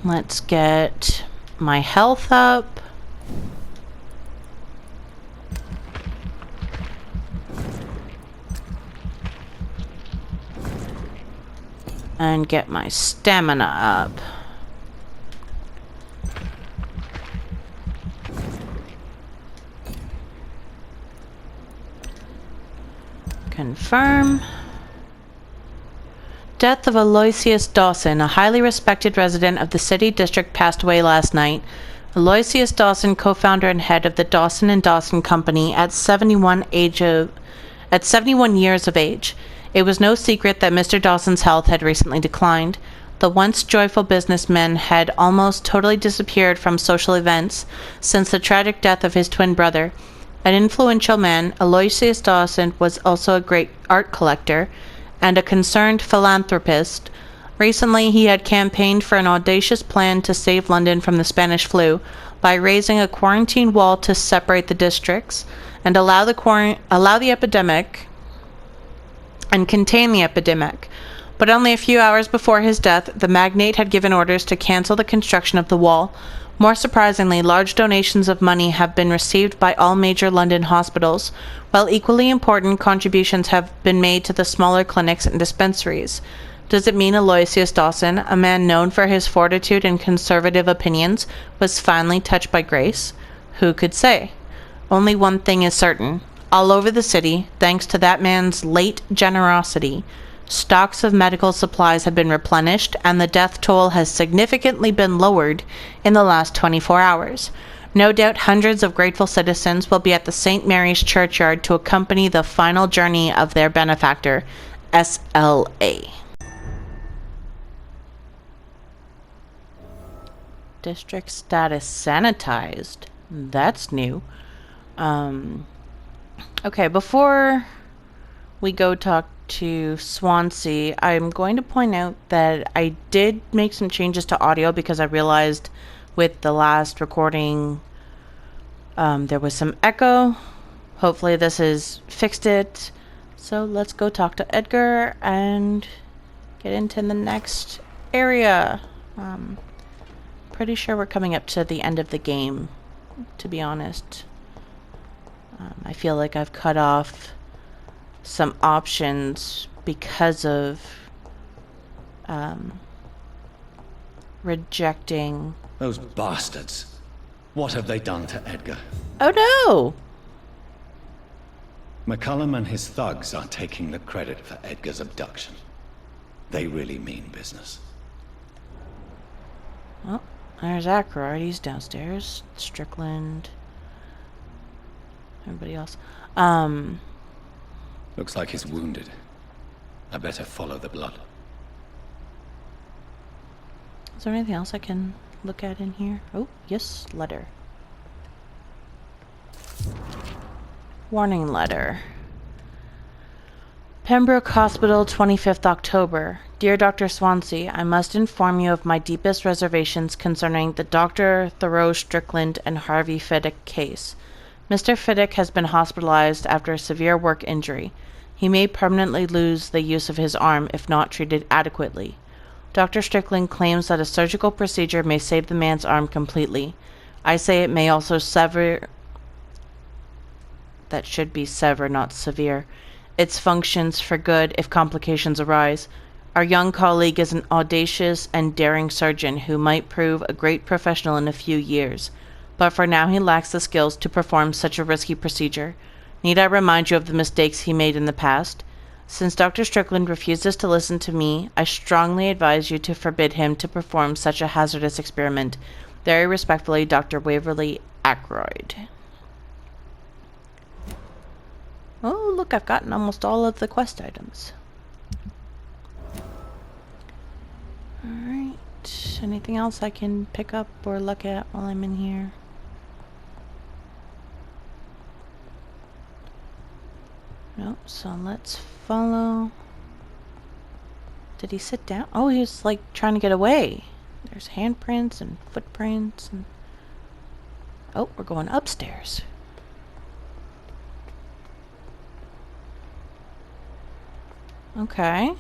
Let's get my health up. And get my stamina up. Confirm. Death of Aloysius Dawson, a highly respected resident of the city district, passed away last night. Aloysius Dawson, co-founder and head of the Dawson & Dawson Company, at 71 years of age. It was no secret that Mr. Dawson's health had recently declined. The once joyful businessman had almost totally disappeared from social events since the tragic death of his twin brother. An influential man, Aloysius Dawson was also a great art collector and a concerned philanthropist. Recently, he had campaigned for an audacious plan to save London from the Spanish flu by raising a quarantine wall to separate the districts and allow the epidemic and contain the epidemic. But only a few hours before his death, the magnate had given orders to cancel the construction of the wall. More surprisingly, large donations of money have been received by all major London hospitals, while equally important contributions have been made to the smaller clinics and dispensaries. Does it mean Aloysius Dawson, a man known for his fortitude and conservative opinions, was finally touched by grace? Who could say? Only one thing is certain. All over the city, thanks to that man's late generosity, stocks of medical supplies have been replenished and the death toll has significantly been lowered in the last 24 hours. No doubt hundreds of grateful citizens will be at the St. Mary's churchyard to accompany the final journey of their benefactor, SLA. District status sanitized. That's new. Okay, before we go talk to Swansea, I'm going to point out that I did make some changes to audio because I realized with the last recording there was some echo. Hopefully this has fixed it. So let's go talk to Edgar and get into the next area. Pretty sure we're coming up to the end of the game, to be honest. I feel like I've cut off some options because of rejecting... Those bastards. What have they done to Edgar? Oh no! McCullum and his thugs are taking the credit for Edgar's abduction. They really mean business. Oh, there's Ackroyd. He's downstairs. Strickland... Everybody else. Looks like he's wounded. I better follow the blood. Is there anything else I can look at in here? Oh, yes, letter. Warning letter. Pembroke Hospital, 25th October. Dear Dr. Swansea, I must inform you of my deepest reservations concerning the Dr. Thoreau Strickland and Harvey Fiddick case. Mr. Fiddick has been hospitalized after a severe work injury. He may permanently lose the use of his arm if not treated adequately. Dr. Strickland claims that a surgical procedure may save the man's arm completely. I say it may also sever... That should be sever, not severe. its functions for good if complications arise. Our young colleague is an audacious and daring surgeon who might prove a great professional in a few years, but for now he lacks the skills to perform such a risky procedure. Need I remind you of the mistakes he made in the past? Since Dr. Strickland refuses to listen to me, I strongly advise you to forbid him to perform such a hazardous experiment. Very respectfully, Dr. Waverly Ackroyd. Oh, look, I've gotten almost all of the quest items. Alright. Anything else I can pick up or look at while I'm in here? Nope, so let's follow. Did he sit down? Oh, he was like trying to get away. There's handprints and footprints and... Oh, we're going upstairs. Okay.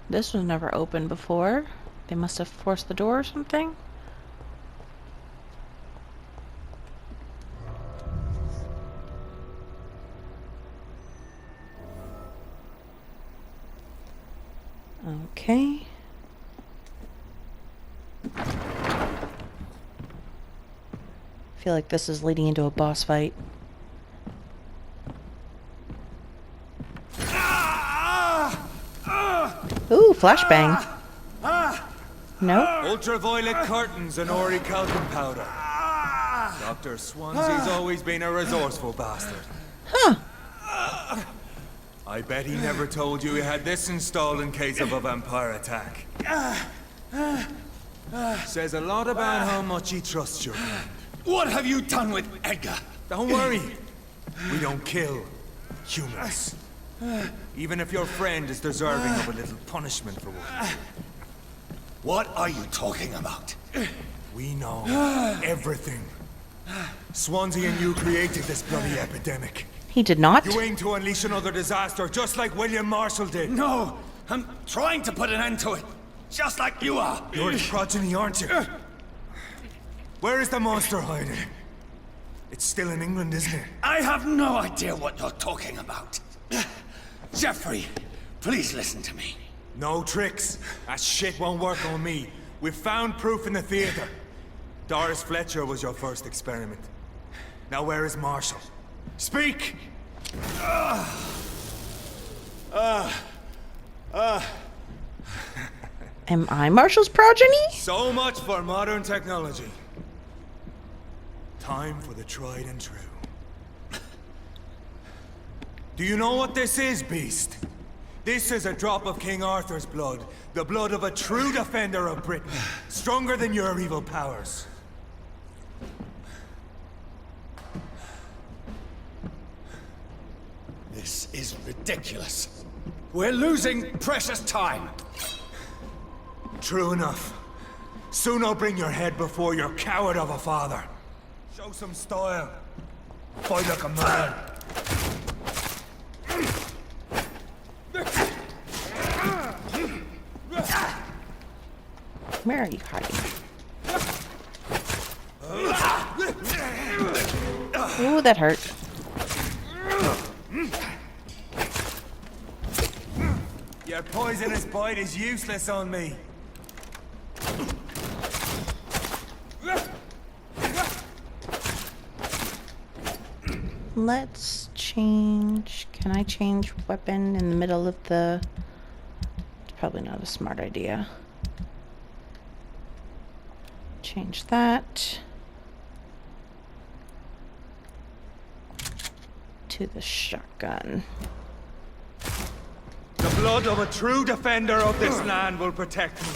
This was never opened before. They must have forced the door or something. Okay. I feel like this is leading into a boss fight. Ooh, flashbang. No? Ultraviolet curtains and orichalcum powder. Dr. Swansea's always been a resourceful bastard. Huh. I bet he never told you he had this installed in case of a vampire attack. Says a lot about how much he trusts your friend. What have you done with Edgar? Don't worry. We don't kill humans. Even if your friend is deserving of a little punishment for one. What are you talking about? We know everything. Swansea and you created this bloody epidemic. He did not. You aim to unleash another disaster, just like William Marshall did. No, I'm trying to put an end to it, just like you are. You're the progeny, aren't you? Where is the monster hiding? It's still in England, isn't it? I have no idea what you're talking about. Jeffrey, please listen to me. No tricks. That shit won't work on me. We've found proof in the theater. Doris Fletcher was your first experiment. Now where is Marshall? Speak! Am I Marshall's progeny? So much for modern technology. Time for the tried and true. Do you know what this is, Beast? This is a drop of King Arthur's blood. The blood of a true defender of Britain. Stronger than your evil powers. This is ridiculous. We're losing precious time. True enough. Soon I'll bring your head before your coward of a father. Show some style. Fight like a man. Where are you hiding? Ooh, that hurt. Your poisonous bite is useless on me. Let's change. Can I change weapon in the middle of the... It's probably not a smart idea. Change that to the shotgun. The blood of a true defender of this land will protect me.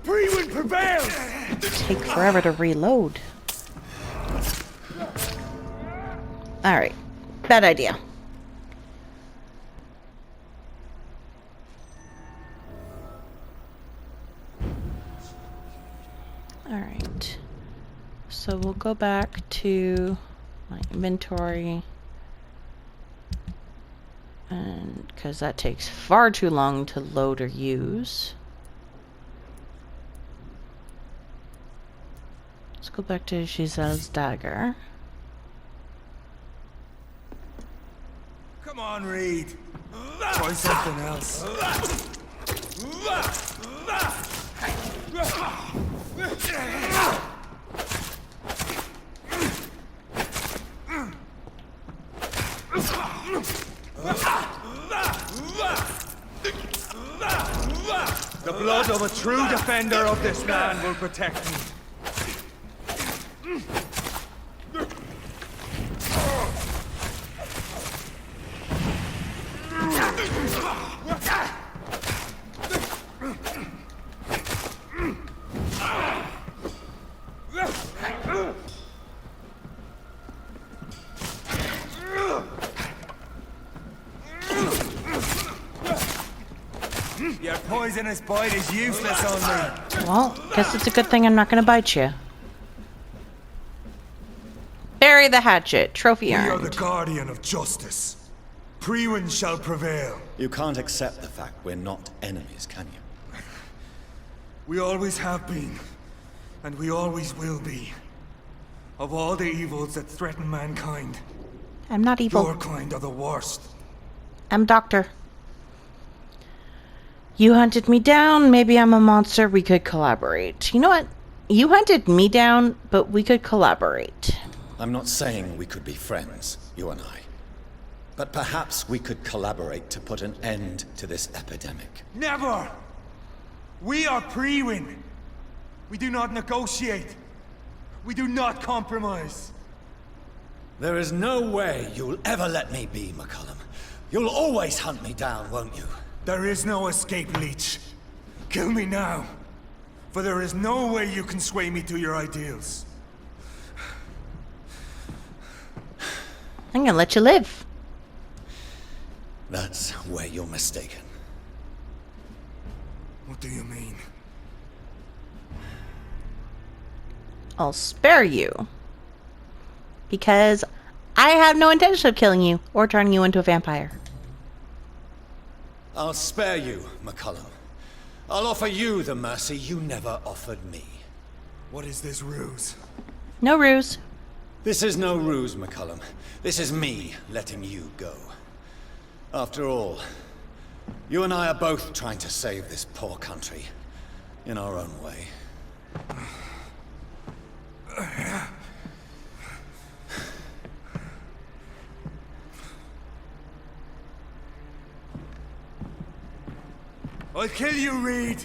Freewind prevails! Take forever to reload. Alright. Bad idea. Alright. So we'll go back to my inventory. And because that takes far too long to load or use. go back to Giselle's dagger. Come on, Reed. Try something else. The blood of a true defender of this man will protect me. Your poisonous bite is useless on me. Well, guess it's a good thing I'm not gonna bite you. Bury the hatchet. Trophy We are earned. the guardian of justice. Priwen shall prevail. You can't accept the fact we're not enemies, can you? We always have been, and we always will be. Of all the evils that threaten mankind, I'm not evil. your kind are the worst. I'm Doctor. You hunted me down. Maybe I'm a monster. We could collaborate. You know what? You hunted me down, but we could collaborate. I'm not saying we could be friends, you and I. But perhaps we could collaborate to put an end to this epidemic. Never! We are Priwen. We do not negotiate. We do not compromise. There is no way you'll ever let me be, McCullum. You'll always hunt me down, won't you? There is no escape, Leech. Kill me now. For there is no way you can sway me to your ideals. I'm gonna let you live. That's where you're mistaken. What do you mean? I'll spare you. Because I have no intention of killing you or turning you into a vampire. I'll spare you, McCullum. I'll offer you the mercy you never offered me. What is this ruse? No ruse. This is no ruse, McCullum. This is me letting you go. After all, you and I are both trying to save this poor country in our own way. I'll kill you, Reed.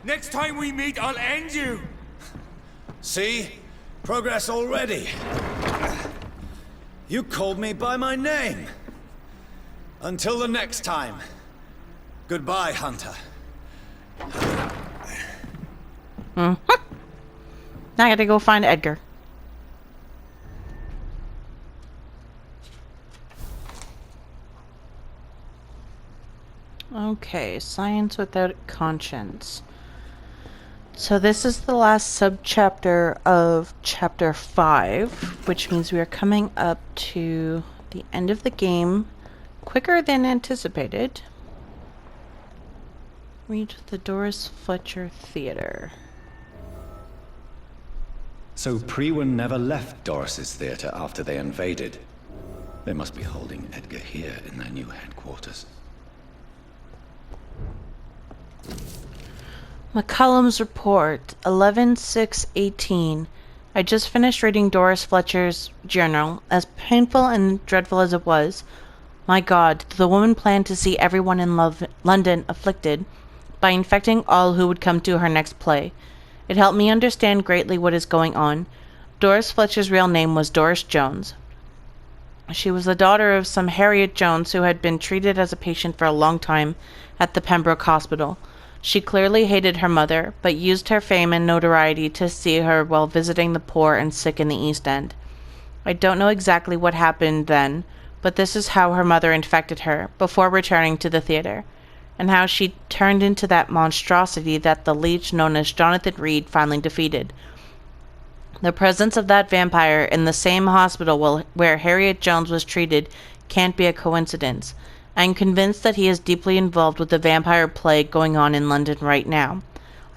Next time we meet, I'll end you. See? Progress already. You called me by my name. Until the next time. Goodbye, Hunter. Now I gotta go find Edgar. Okay, science without conscience. So this is the last subchapter of chapter 5, which means we are coming up to the end of the game quicker than anticipated. Read the Doris Fletcher Theater. So Priwen never left Doris's theater after they invaded. They must be holding Edgar here in their new headquarters. McCullum's report, 11/6/18. I just finished reading Doris Fletcher's journal. As painful and dreadful as it was, my God, the woman planned to see everyone in London afflicted by infecting all who would come to her next play. It helped me understand greatly what is going on. Doris Fletcher's real name was Doris Jones. She was the daughter of some Harriet Jones who had been treated as a patient for a long time at the Pembroke Hospital. She clearly hated her mother, but used her fame and notoriety to see her while visiting the poor and sick in the East End. I don't know exactly what happened then, but this is how her mother infected her, before returning to the theater, and how she turned into that monstrosity that the leech known as Jonathan Reed finally defeated. The presence of that vampire in the same hospital where Harriet Jones was treated can't be a coincidence. I'm convinced that he is deeply involved with the vampire plague going on in London right now.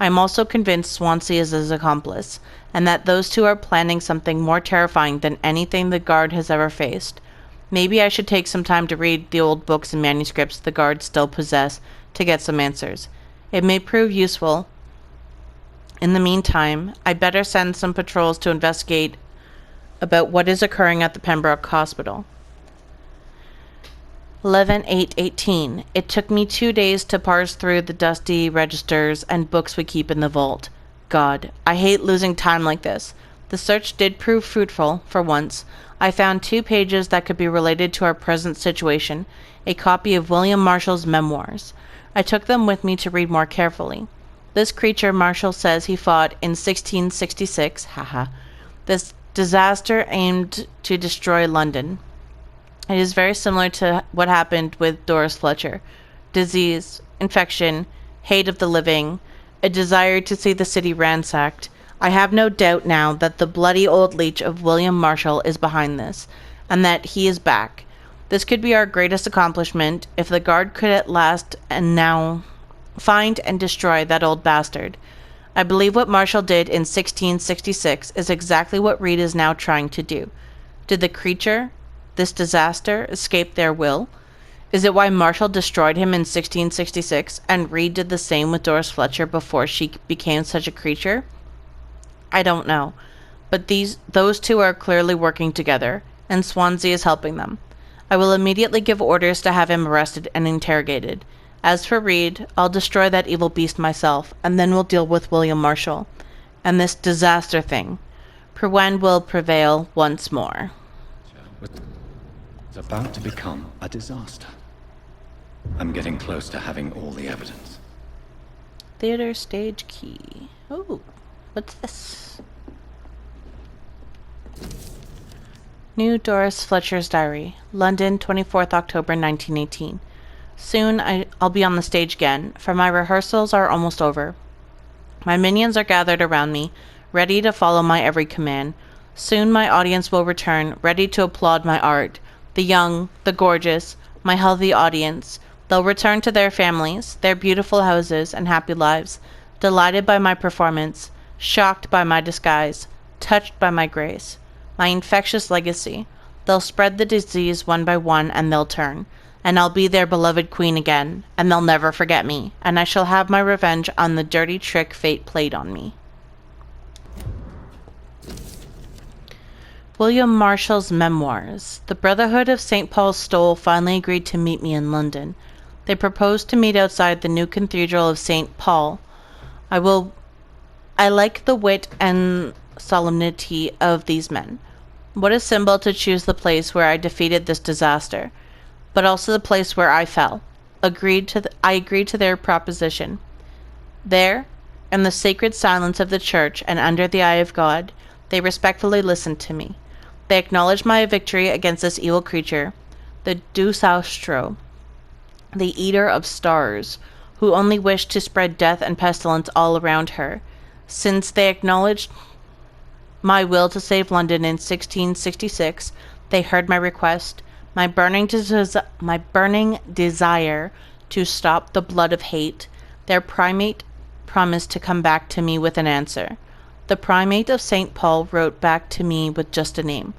I'm also convinced Swansea is his accomplice, and that those two are planning something more terrifying than anything the guard has ever faced. Maybe I should take some time to read the old books and manuscripts the guards still possess to get some answers. It may prove useful. In the meantime, I better send some patrols to investigate about what is occurring at the Pembroke Hospital. 11/8/18. It took me 2 days to parse through the dusty registers and books we keep in the vault. God, I hate losing time like this. The search did prove fruitful, for once. I found 2 pages that could be related to our present situation, a copy of William Marshall's memoirs. I took them with me to read more carefully. This creature Marshall says he fought in 1666, this disaster aimed to destroy London. It is very similar to what happened with Doris Fletcher. Disease, infection, hate of the living, a desire to see the city ransacked. I have no doubt now that the bloody old leech of William Marshall is behind this, and that he is back. This could be our greatest accomplishment if the guard could at last and now find and destroy that old bastard. I believe what Marshall did in 1666 is exactly what Reed is now trying to do. Did the creature, this disaster, escape their will? Is it why Marshall destroyed him in 1666 and Reed did the same with Doris Fletcher before she became such a creature? I don't know, but those two are clearly working together, and Swansea is helping them. I will immediately give orders to have him arrested and interrogated. As for Reed, I'll destroy that evil beast myself, and then we'll deal with William Marshall. And this disaster thing. Perwen will prevail once more. It's about to become a disaster. I'm getting close to having all the evidence. Theater stage key. Oh, what's this? New Doris Fletcher's diary. London, 24th October 1918. Soon I'll be on the stage again, for my rehearsals are almost over. My minions are gathered around me, ready to follow my every command. Soon my audience will return, ready to applaud my art. The young, the gorgeous, my healthy audience. They'll return to their families, their beautiful houses, and happy lives, delighted by my performance, shocked by my disguise, touched by my grace, my infectious legacy. They'll spread the disease one by one, and they'll turn. And I'll be their beloved queen again, and they'll never forget me, and I shall have my revenge on the dirty trick fate played on me. William Marshall's memoirs. The Brotherhood of St. Paul's Stole finally agreed to meet me in London. They proposed to meet outside the new Cathedral of St. Paul. I like the wit and solemnity of these men. What a symbol to choose the place where I defeated this disaster, but also the place where I fell. I agreed to their proposition. There, in the sacred silence of the church and under the eye of God, they respectfully listened to me. They acknowledged my victory against this evil creature, the Dastardly, the eater of stars, who only wished to spread death and pestilence all around her. Since they acknowledged my will to save London in 1666, they heard my request, my burning desire to stop the blood of hate. Their primate promised to come back to me with an answer. The primate of St. Paul wrote back to me with just a name,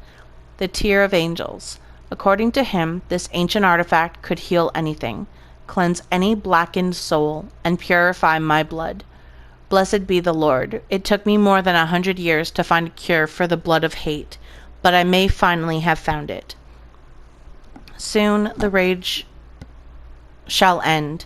the Tear of Angels. According to him, this ancient artifact could heal anything, cleanse any blackened soul, and purify my blood. Blessed be the Lord. It took me more than 100 years to find a cure for the blood of hate, but I may finally have found it. Soon the rage shall end.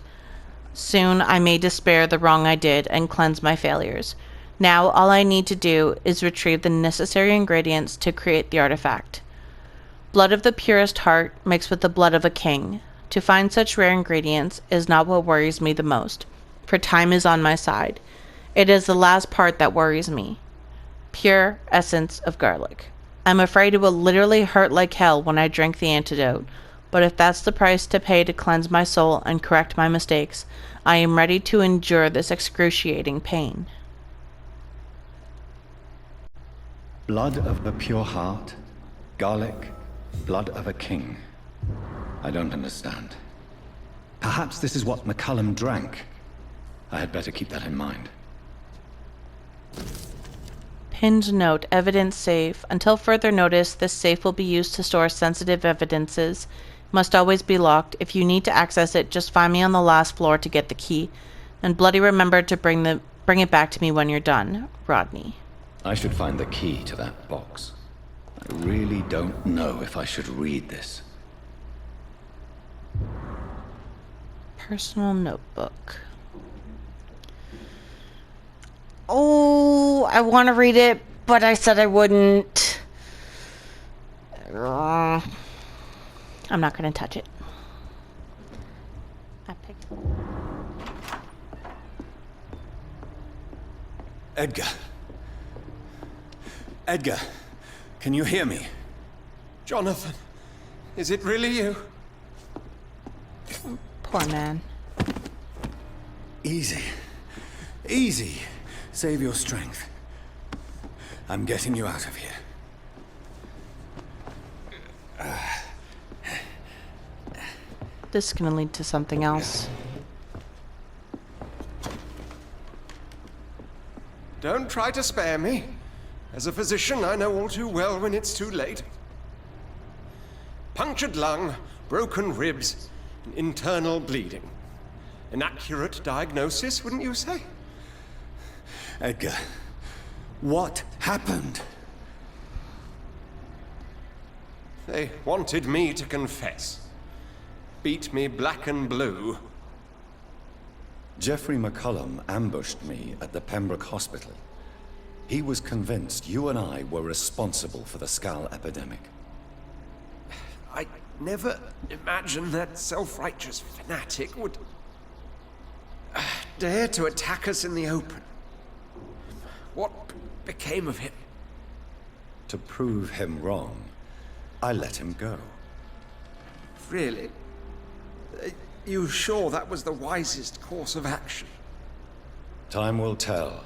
Soon I may despair the wrong I did and cleanse my failures. Now all I need to do is retrieve the necessary ingredients to create the artifact. Blood of the purest heart mixed with the blood of a king. To find such rare ingredients is not what worries me the most, for time is on my side. It is the last part that worries me. Pure essence of garlic. I'm afraid it will literally hurt like hell when I drink the antidote, but if that's the price to pay to cleanse my soul and correct my mistakes, I am ready to endure this excruciating pain. Blood of a pure heart, garlic, blood of a king. I don't understand. Perhaps this is what McCullum drank. I had better keep that in mind. Pinned note, evidence safe. Until further notice, this safe will be used to store sensitive evidences. Must always be locked. If you need to access it, just find me on the last floor to get the key. And bloody remember to bring it back to me when you're done. Rodney. I should find the key to that box. I really don't know if I should read this. Personal notebook. Oh, I want to read it, but I said I wouldn't. I'm not going to touch it. Edgar. Edgar, can you hear me? Jonathan, is it really you? Poor man. Easy. Easy. Save your strength. I'm getting you out of here. This is going to lead to something else. Don't try to spare me. As a physician, I know all too well when it's too late. Punctured lung, broken ribs, and internal bleeding. An accurate diagnosis, wouldn't you say? Edgar, what happened? They wanted me to confess. Beat me black and blue. Jeffrey McCullum ambushed me at the Pembroke Hospital. He was convinced you and I were responsible for the Skull epidemic. I never imagined that self-righteous fanatic would dare to attack us in the open. What became of him? To prove him wrong, I let him go. Really? You sure that was the wisest course of action? Time will tell.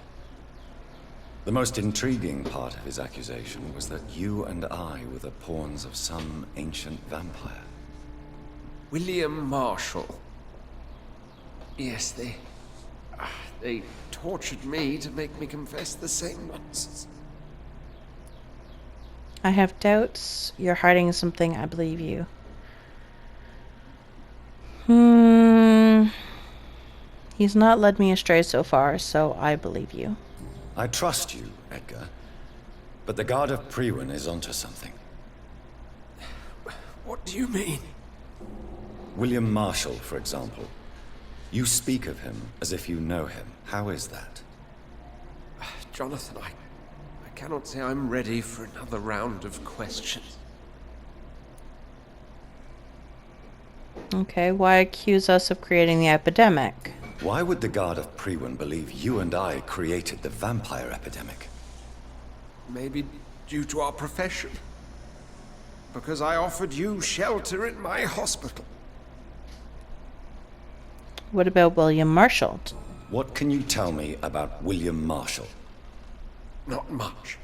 The most intriguing part of his accusation was that you and I were the pawns of some ancient vampire. William Marshall. Yes, they tortured me to make me confess the same nonsense. I have doubts. You're hiding something. I believe you. He's not led me astray so far, so I believe you. I trust you, Edgar. But the Guard of Priwen is onto something. What do you mean? William Marshall, for example. You speak of him as if you know him. How is that? Jonathan, I cannot say I'm ready for another round of questions. Okay, why accuse us of creating the epidemic? Why would the Guard of Priwen believe you and I created the vampire epidemic? Maybe due to our profession. Because I offered you shelter in my hospital. What about William Marshall? What can you tell me about William Marshall? Not much.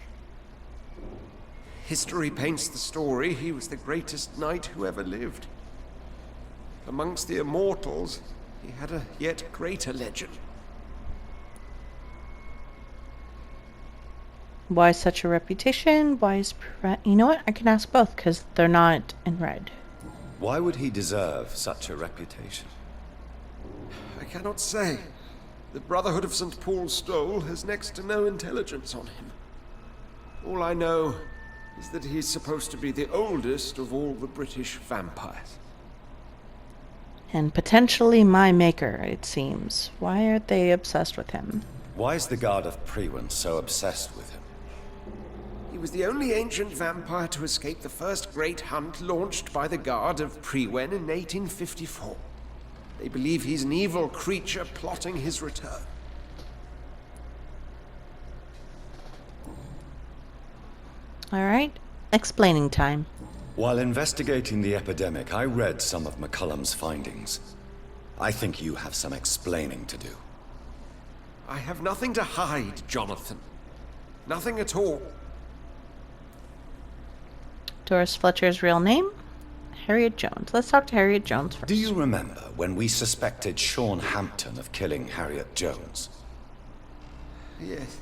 History paints the story he was the greatest knight who ever lived. Amongst the immortals, he had a yet greater legend. Why such a reputation? Why is... You know what? I can ask both, because they're not in red. Why would he deserve such a reputation? I cannot say. The Brotherhood of St. Paul's Stole has next to no intelligence on him. All I know is that he's supposed to be the oldest of all the British vampires. And potentially my maker, it seems. Why are they obsessed with him? Why is the Guard of Priwen so obsessed with him? He was the only ancient vampire to escape the first great hunt launched by the Guard of Priwen in 1854. They believe he's an evil creature plotting his return. Alright, explaining time. While investigating the epidemic, I read some of McCullum's findings. I think you have some explaining to do. I have nothing to hide, Jonathan. Nothing at all. Doris Fletcher's real name? Harriet Jones. Let's talk to Harriet Jones first. Do you remember when we suspected Sean Hampton of killing Harriet Jones? Yes.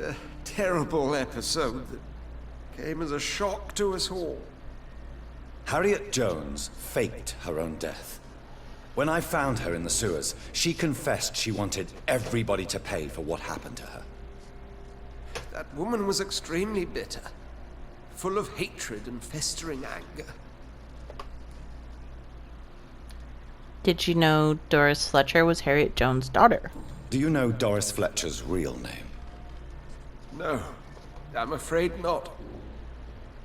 a terrible episode that came as a shock to us all. Harriet Jones faked her own death. When I found her in the sewers, she confessed she wanted everybody to pay for what happened to her. That woman was extremely bitter, full of hatred and festering anger. Did you know Doris Fletcher was Harriet Jones' daughter? Do you know Doris Fletcher's real name? No, I'm afraid not.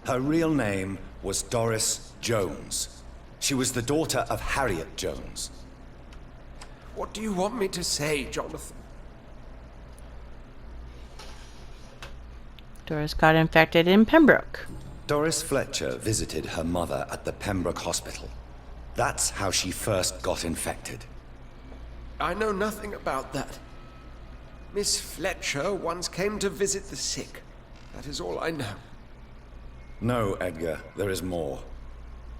Her real name was Doris Jones. She was the daughter of Harriet Jones. What do you want me to say, Jonathan? Doris got infected in Pembroke. Doris Fletcher visited her mother at the Pembroke Hospital. That's how she first got infected. I know nothing about that. Miss Fletcher once came to visit the sick. That is all I know. No, Edgar, there is more.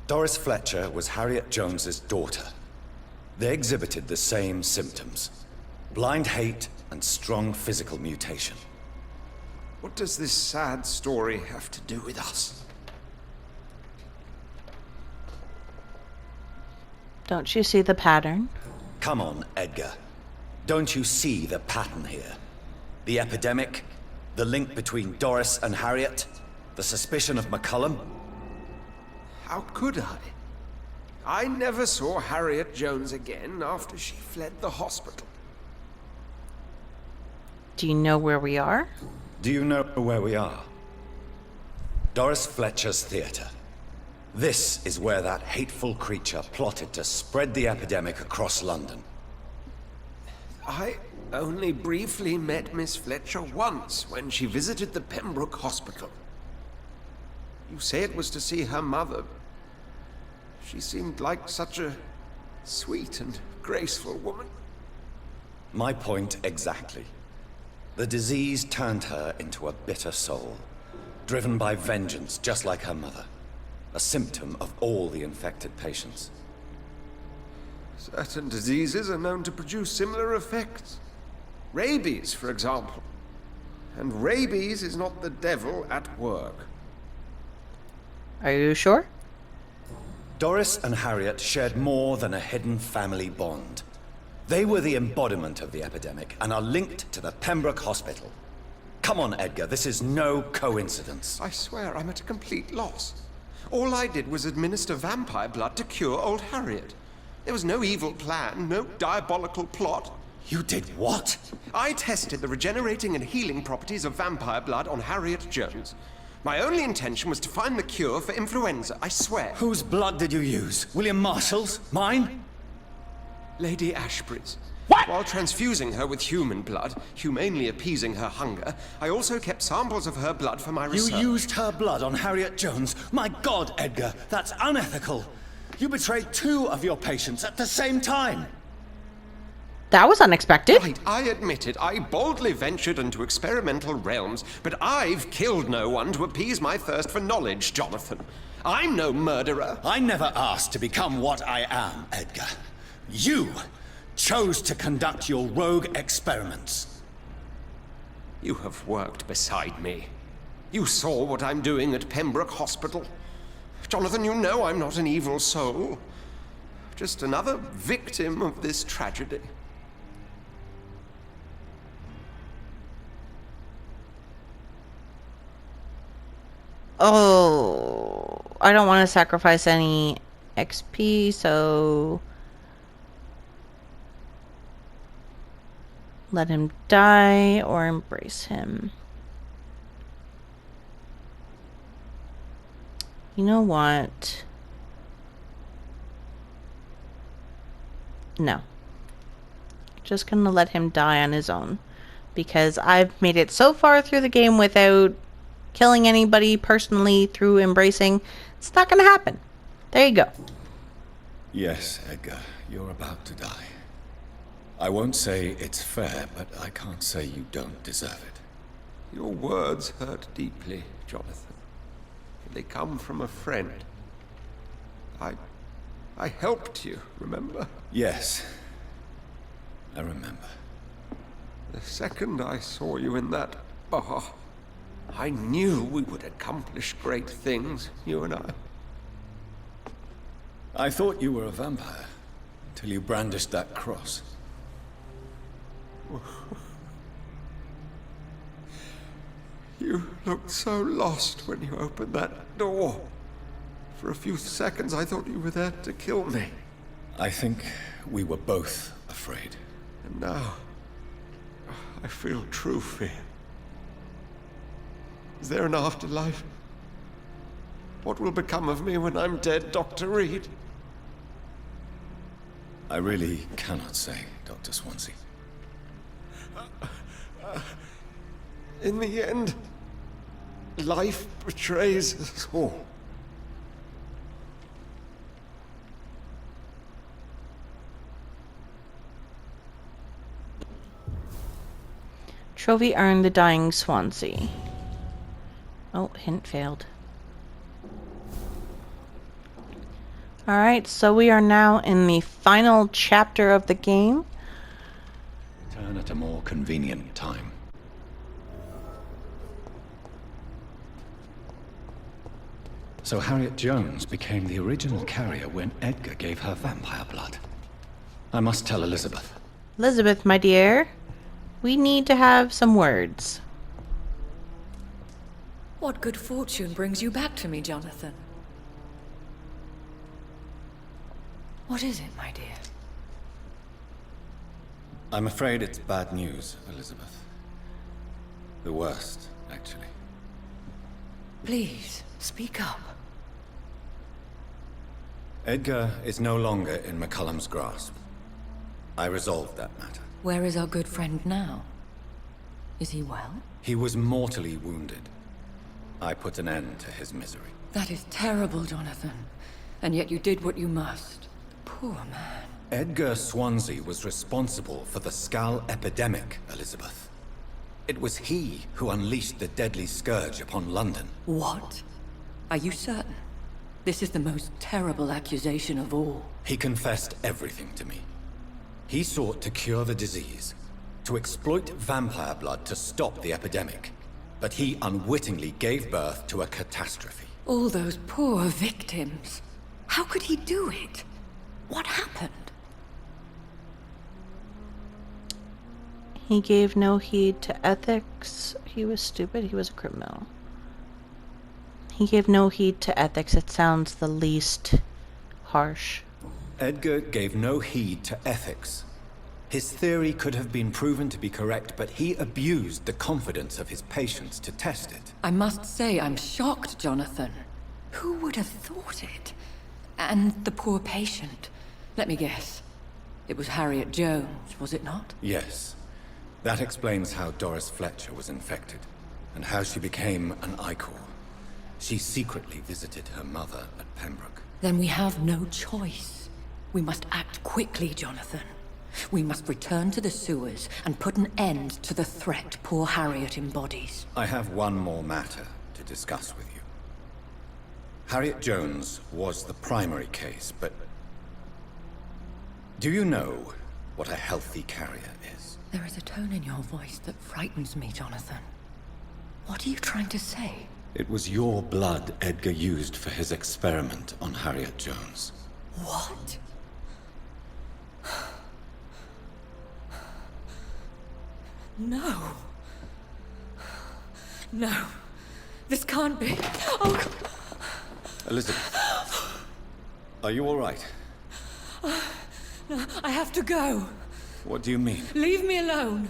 Doris Fletcher was Harriet Jones's daughter. They exhibited the same symptoms: blind hate and strong physical mutation. What does this sad story have to do with us? Don't you see the pattern? Come on, Edgar. Don't you see the pattern here? The epidemic, the link between Doris and Harriet, the suspicion of McCullum. How could I? I never saw Harriet Jones again after she fled the hospital. Do you know where we are? Do you know where we are? Doris Fletcher's theater. This is where that hateful creature plotted to spread the epidemic across London. I only briefly met Miss Fletcher once when she visited the Pembroke Hospital. You say it was to see her mother. She seemed like such a sweet and graceful woman. My point exactly. The disease turned her into a bitter soul, driven by vengeance just like her mother. A symptom of all the infected patients. Certain diseases are known to produce similar effects. Rabies, for example. And rabies is not the devil at work. Are you sure? Doris and Harriet shared more than a hidden family bond. They were the embodiment of the epidemic and are linked to the Pembroke Hospital. Come on, Edgar, this is no coincidence. I swear I'm at a complete loss. All I did was administer vampire blood to cure old Harriet. There was no evil plan, no diabolical plot. You did what? I tested the regenerating and healing properties of vampire blood on Harriet Jones. My only intention was to find the cure for influenza, I swear. Whose blood did you use? William Marshall's? Mine? Lady Ashbury's. What? While transfusing her with human blood, humanely appeasing her hunger, I also kept samples of her blood for my research. You used her blood on Harriet Jones? My God, Edgar, that's unethical. You betrayed 2 of your patients at the same time. That was unexpected. Right, I admit it. I boldly ventured into experimental realms, but I've killed no one to appease my thirst for knowledge, Jonathan. I'm no murderer. I never asked to become what I am, Edgar. You chose to conduct your rogue experiments. You have worked beside me. You saw what I'm doing at Pembroke Hospital. Jonathan, you know I'm not an evil soul. Just another victim of this tragedy. Oh, I don't want to sacrifice any XP, so let him die or embrace him. You know what? No. Just gonna let him die on his own, because I've made it so far through the game without killing anybody personally through embracing. It's not gonna happen. There you go. Yes, Edgar, you're about to die. I won't say it's fair, but I can't say you don't deserve it. Your words hurt deeply, Jonathan. They come from a friend. I helped you, remember? Yes, I remember. The second I saw you in that Oh, I knew we would accomplish great things, you and I. I thought you were a vampire, till you brandished that cross. You looked so lost when you opened that door. For a few seconds, I thought you were there to kill me. I think we were both afraid. And now, I feel true fear. Is there an afterlife? What will become of me when I'm dead, Dr. Reed? I really cannot say, Dr. Swansea. In the end, life betrays us all. Trophy earned the dying Swansea. Oh, hint failed. Alright, so we are now in the final chapter of the game. Return at a more convenient time. So Harriet Jones became the original carrier when Edgar gave her vampire blood. I must tell Elizabeth. Elizabeth, my dear, we need to have some words. What good fortune brings you back to me, Jonathan? What is it, my dear? I'm afraid it's bad news, Elizabeth. The worst, actually. Please, speak up. Edgar is no longer in McCullum's grasp. I resolved that matter. Where is our good friend now? Is he well? He was mortally wounded. I put an end to his misery. That is terrible, Jonathan. And yet you did what you must. Poor man. Edgar Swansea was responsible for the Skal epidemic, Elizabeth. It was he who unleashed the deadly scourge upon London. What? Are you certain? This is the most terrible accusation of all. He confessed everything to me. He sought to cure the disease, to exploit vampire blood to stop the epidemic. But he unwittingly gave birth to a catastrophe. All those poor victims. How could he do it? What happened? He gave no heed to ethics. He was stupid. He was a criminal. He gave no heed to ethics. It sounds the least harsh. Edgar gave no heed to ethics. His theory could have been proven to be correct, but he abused the confidence of his patients to test it. I must say I'm shocked, Jonathan. Who would have thought it? And the poor patient. Let me guess. It was Harriet Jones, was it not? Yes. That explains how Doris Fletcher was infected, and how she became an Ichor. She secretly visited her mother at Pembroke. Then we have no choice. We must act quickly, Jonathan. We must return to the sewers and put an end to the threat poor Harriet embodies. I have one more matter to discuss with you. Harriet Jones was the primary case, but do you know what a healthy carrier is? There is a tone in your voice that frightens me, Jonathan. What are you trying to say? It was your blood Edgar used for his experiment on Harriet Jones. What? No. No. This can't be. Oh, God. Elizabeth, are you all right? No, I have to go. What do you mean? Leave me alone.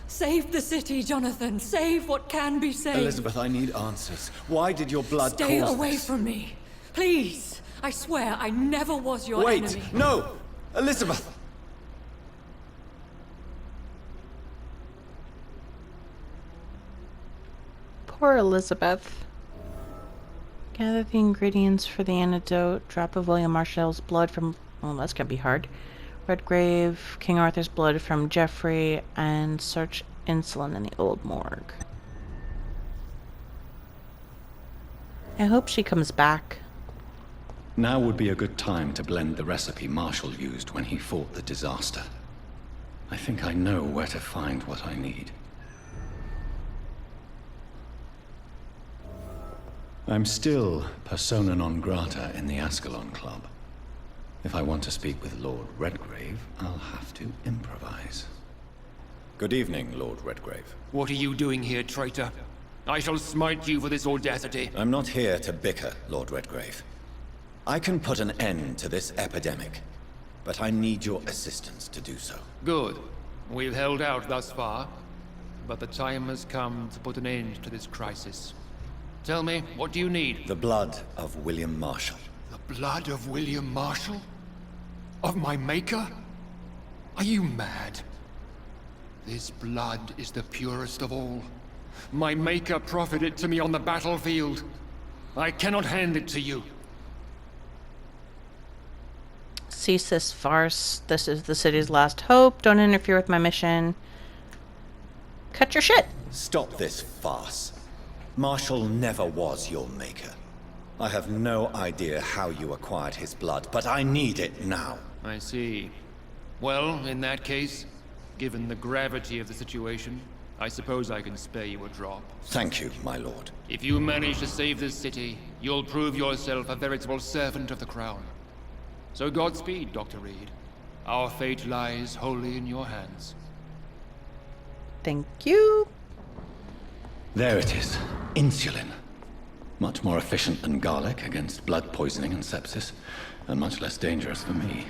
Save the city, Jonathan. Save what can be saved. Elizabeth, I need answers. Why did your blood Stay cause away this? from me. Please. I swear I never was your enemy. Wait! No! Elizabeth! Poor Elizabeth. Gather the ingredients for the antidote. Drop of William Marshall's blood from... Well, that's gonna be hard. Redgrave, King Arthur's blood from Geoffrey, and search insulin in the old morgue. I hope she comes back. Now would be a good time to blend the recipe Marshall used when he fought the disaster. I think I know where to find what I need. I'm still persona non grata in the Ascalon Club. If I want to speak with Lord Redgrave, I'll have to improvise. Good evening, Lord Redgrave. What are you doing here, traitor? I shall smite you for this audacity. I'm not here to bicker, Lord Redgrave. I can put an end to this epidemic, but I need your assistance to do so. Good. We've held out thus far, but the time has come to put an end to this crisis. Tell me, what do you need? The blood of William Marshall. The blood of William Marshall? Of my maker? Are you mad? This blood is the purest of all. My maker proffered it to me on the battlefield. I cannot hand it to you. Cease this farce. This is the city's last hope. Don't interfere with my mission. Cut your shit. Stop this farce. Marshall never was your maker. I have no idea how you acquired his blood, but I need it now. I see. Well, in that case, given the gravity of the situation, I suppose I can spare you a drop. Thank you, my lord. If you manage to save this city, you'll prove yourself a veritable servant of the crown. So Godspeed, Dr. Reed. Our fate lies wholly in your hands. Thank you. There it is. Insulin. Much more efficient than garlic against blood poisoning and sepsis, and much less dangerous for me.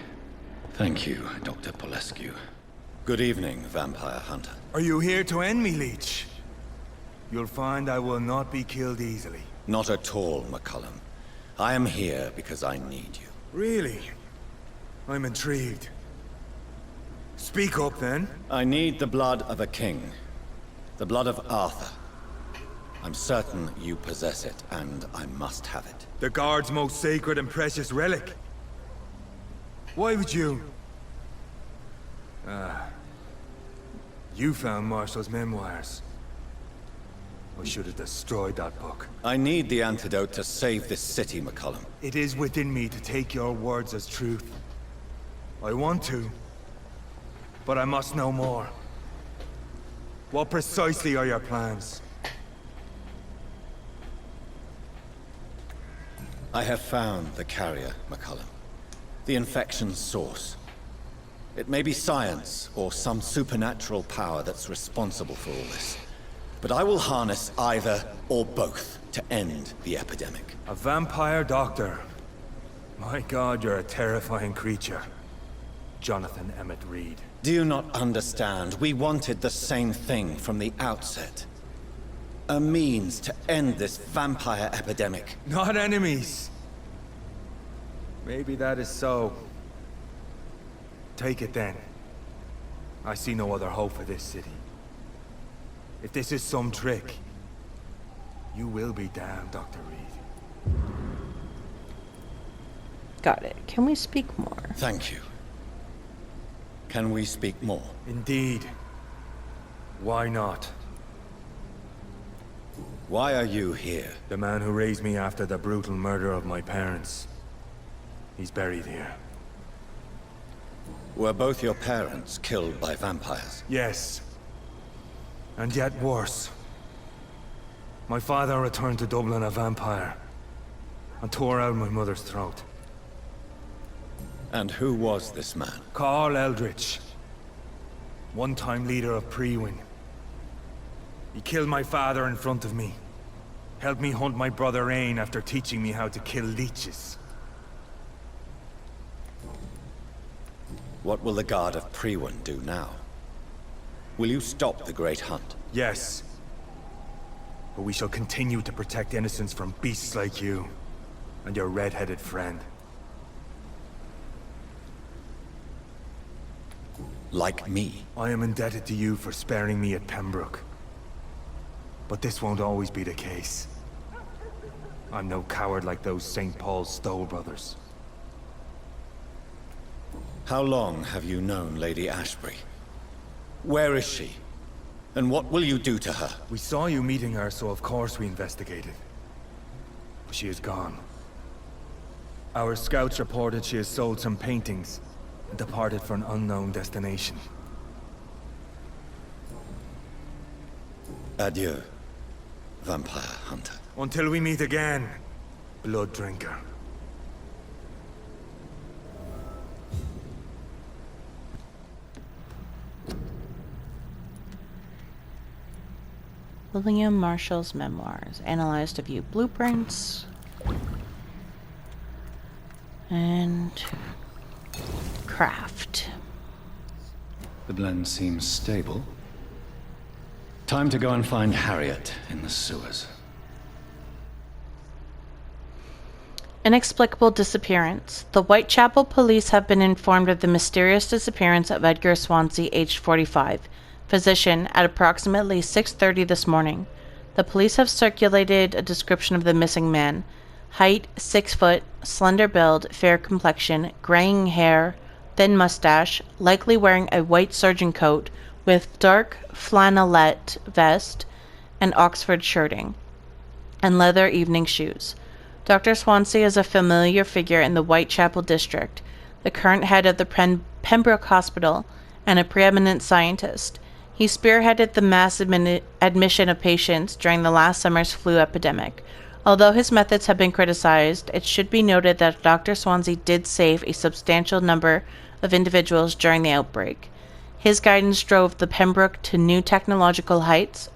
Thank you, Dr. Polescu. Good evening, Vampire Hunter. Are you here to end me, Leech? You'll find I will not be killed easily. Not at all, McCullum. I am here because I need you. Really? I'm intrigued. Speak up, then. I need the blood of a king. The blood of Arthur. I'm certain you possess it, and I must have it. The Guard's most sacred and precious relic. Why would you? You found Marshall's memoirs. I should have destroyed that book. I need the antidote to save this city, McCullum. It is within me to take your words as truth. I want to, but I must know more. What precisely are your plans? I have found the carrier, McCullum. The infection's source. It may be science, or some supernatural power that's responsible for all this. But I will harness either or both to end the epidemic. A vampire doctor. My God, you're a terrifying creature. Jonathan Emmett Reed. Do you not understand? We wanted the same thing from the outset. A means to end this vampire epidemic. Not enemies. Maybe that is so. Take it then. I see no other hope for this city. If this is some trick, you will be damned, Dr. Reed. Got it. Can we speak more? Thank you. Can we speak more? Indeed. Why not? Why are you here? The man who raised me after the brutal murder of my parents. He's buried here. Were both your parents killed by vampires? Yes. And yet worse. My father returned to Dublin a vampire, and tore out my mother's throat. And who was this man? Carl Eldritch. One-time leader of Prewin. He killed my father in front of me. Helped me hunt my brother Ain after teaching me how to kill leeches. What will the Guard of Prewin do now? Will you stop the Great Hunt? Yes. But we shall continue to protect innocents from beasts like you, and your red-headed friend. Like me? I am indebted to you for sparing me at Pembroke. But this won't always be the case. I'm no coward like those St. Paul's Stowe brothers. How long have you known Lady Ashbury? Where is she? And what will you do to her? We saw you meeting her, so of course we investigated. But she is gone. Our scouts reported she has sold some paintings and departed for an unknown destination. Adieu, vampire hunter. Until we meet again, blood drinker. William Marshall's memoirs. Analyzed a few blueprints. And craft. The blend seems stable. Time to go and find Harriet in the sewers. Inexplicable disappearance. The Whitechapel police have been informed of the mysterious disappearance of Edgar Swansea, aged 45, physician, at approximately 6:30 this morning. The police have circulated a description of the missing man. Height, 6 foot, slender build, fair complexion, graying hair, thin mustache, likely wearing a white surgeon coat with dark flannelette vest and Oxford shirting, and leather evening shoes. Dr. Swansea is a familiar figure in the Whitechapel district, the current head of the Pembroke Hospital, and a preeminent scientist. He spearheaded the mass admission of patients during the last summer's flu epidemic. Although his methods have been criticized, it should be noted that Dr. Swansea did save a substantial number of individuals during the outbreak. His guidance drove the Pembroke to new technical heights,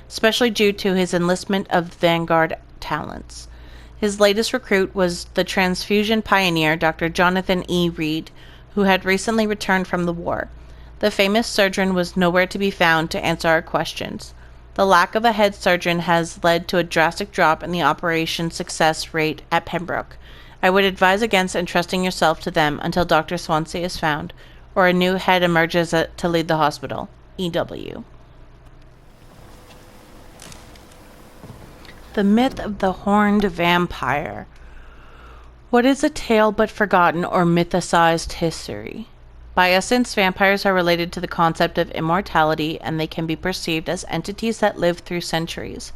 especially due to his enlistment of vanguard talents. His latest recruit was the transfusion pioneer, Dr. Jonathan E. Reed, who had recently returned from the war. The famous surgeon was nowhere to be found to answer our questions. The lack of a head surgeon has led to a drastic drop in the operation success rate at Pembroke. I would advise against entrusting yourself to them until Dr. Swansea is found, or a new head emerges to lead the hospital. E.W. The myth of the horned vampire. What is a tale but forgotten or mythicized history? By essence, vampires are related to the concept of immortality, and they can be perceived as entities that live through centuries,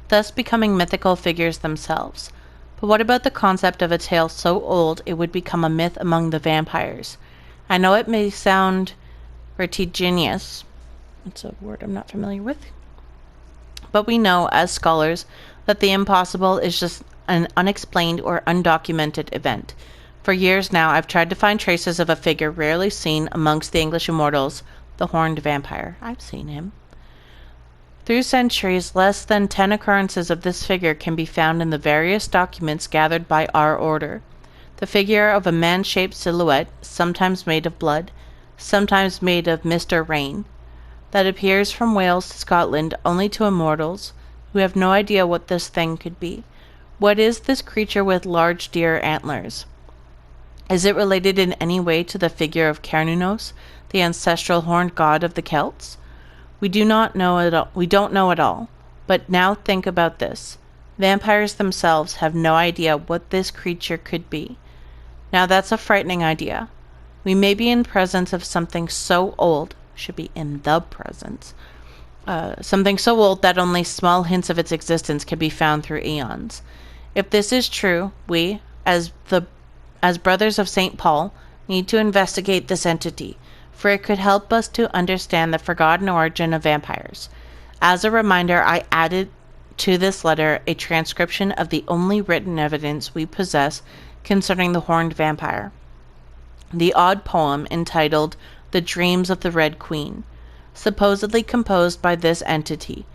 thus becoming mythical figures themselves. But what about the concept of a tale so old it would become a myth among the vampires? I know it may sound vertiginous. It's a word I'm not familiar with. But we know, as scholars, that the impossible is just an unexplained or undocumented event. For years now, I've tried to find traces of a figure rarely seen amongst the English immortals, the horned vampire. I've seen him. Through centuries, less than 10 occurrences of this figure can be found in the various documents gathered by our order. The figure of a man-shaped silhouette, sometimes made of blood, sometimes made of mist or rain, that appears from Wales to Scotland only to immortals, who have no idea what this thing could be. What is this creature with large deer antlers? Is it related in any way to the figure of Cernunnos, the ancestral horned god of the Celts? We don't know at all. But now think about this. Vampires themselves have no idea what this creature could be. Now that's a frightening idea. We may be in presence of something so old, should be in the presence, something so old that only small hints of its existence can be found through eons. If this is true, we, as brothers of St. Paul, need to investigate this entity, for it could help us to understand the forgotten origin of vampires. As a reminder, I added to this letter a transcription of the only written evidence we possess concerning the horned vampire, the odd poem entitled The Dreams of the Red Queen, supposedly composed by this entity.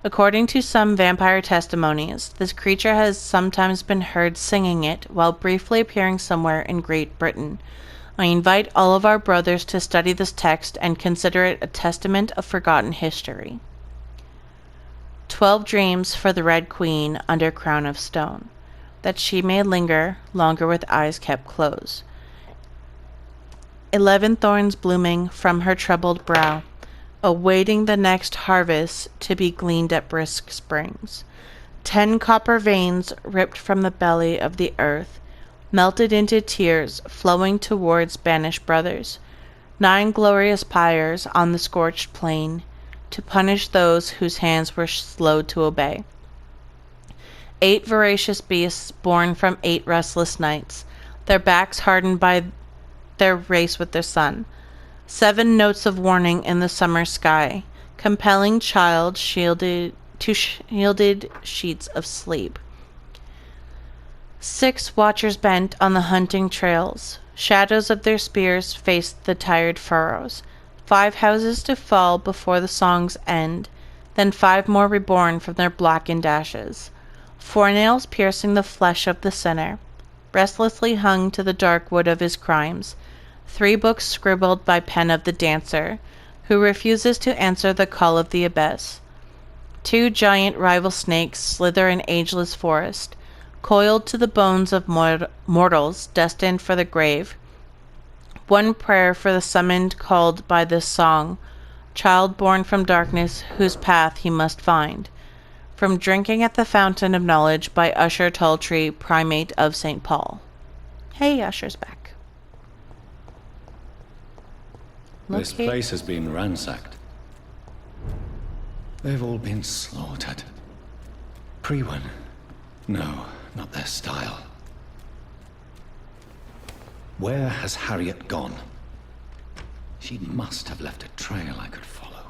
According to some vampire testimonies, this creature has sometimes been heard singing it while briefly appearing somewhere in Great Britain. I invite all of our brothers to study this text and consider it a testament of forgotten history. 12 Dreams for the Red Queen under crown of stone, that she may linger longer with eyes kept closed. 11 thorns blooming from her troubled brow, awaiting the next harvest to be gleaned at brisk springs. 10 copper veins ripped from the belly of the earth, melted into tears flowing towards banished brothers. 9 glorious pyres on the scorched plain, to punish those whose hands were slow to obey. 8 voracious beasts born from 8 restless nights, their backs hardened by their race with the sun. 7 notes of warning in the summer sky, compelling child shielded sheets of sleep. 6 watchers bent on the hunting trails. Shadows of their spears faced the tired furrows. 5 houses to fall before the song's end, then 5 more reborn from their blackened ashes. 4 nails piercing the flesh of the sinner, restlessly hung to the dark wood of his crimes. 3 books scribbled by pen of the dancer, who refuses to answer the call of the abyss. 2 giant rival snakes slither in ageless forest, coiled to the bones of mortals destined for the grave. 1 prayer for the summoned called by this song, child born from darkness whose path he must find. From Drinking at the Fountain of Knowledge by Usher Talltree, Primate of St. Paul. Hey, Usher's back. This place has been ransacked. They've all been slaughtered. Pre-one. No, not their style. Where has Harriet gone? She must have left a trail I could follow.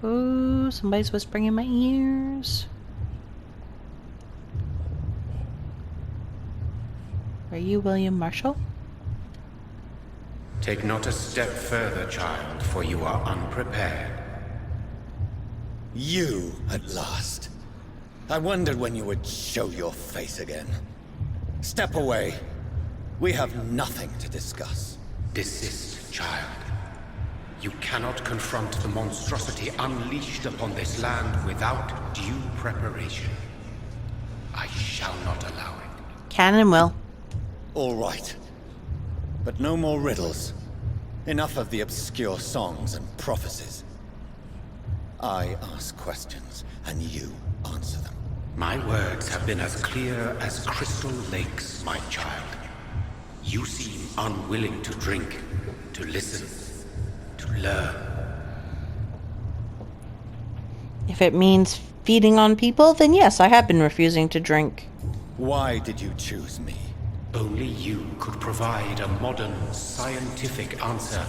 Ooh, somebody's whispering in my ears. Are you William Marshall? Take not a step further, child, for you are unprepared. You, at last. I wondered when you would show your face again. Step away. We have nothing to discuss. Desist, child. You cannot confront the monstrosity unleashed upon this land without due preparation. I shall not allow it. Can and will. All right. But no more riddles. Enough of the obscure songs and prophecies. I ask questions, and you answer them. My words have been as clear as crystal lakes, my child. You seem unwilling to drink, to listen, to learn. If it means feeding on people, then yes, I have been refusing to drink. Why did you choose me? Only you could provide a modern, scientific answer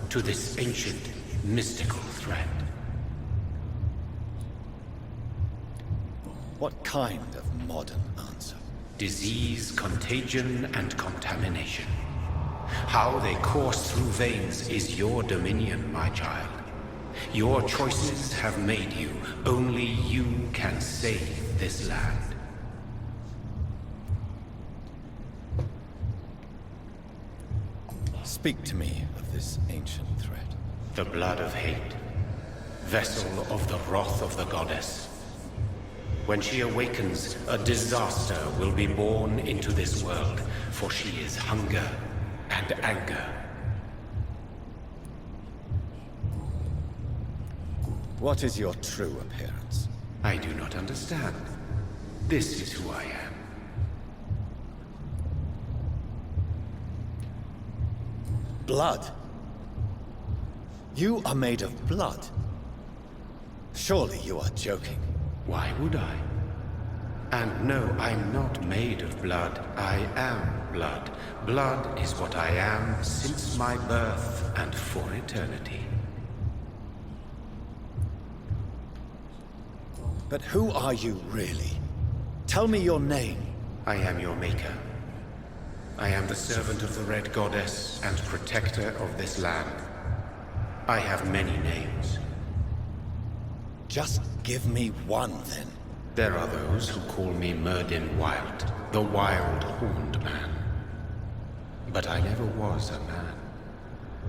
to this ancient, mystical threat. What kind of modern answer? Disease, contagion, and contamination. How they course through veins is your dominion, my child. Your choices have made you. Only you can save this land. Speak to me of this ancient threat. The blood of hate. Vessel of the wrath of the goddess. When she awakens, a disaster will be born into this world, for she is hunger and anger. What is your true appearance? I do not understand. This is who I am. Blood? You are made of blood. Surely you are joking. Why would I? And no, I'm not made of blood. I am blood. Blood is what I am since my birth and for eternity. But who are you really? Tell me your name. I am your maker. I am the servant of the Red Goddess and protector of this land. I have many names. Just give me one, then. There are those who call me Myrddin Wild, the Wild Horned Man. But I never was a man.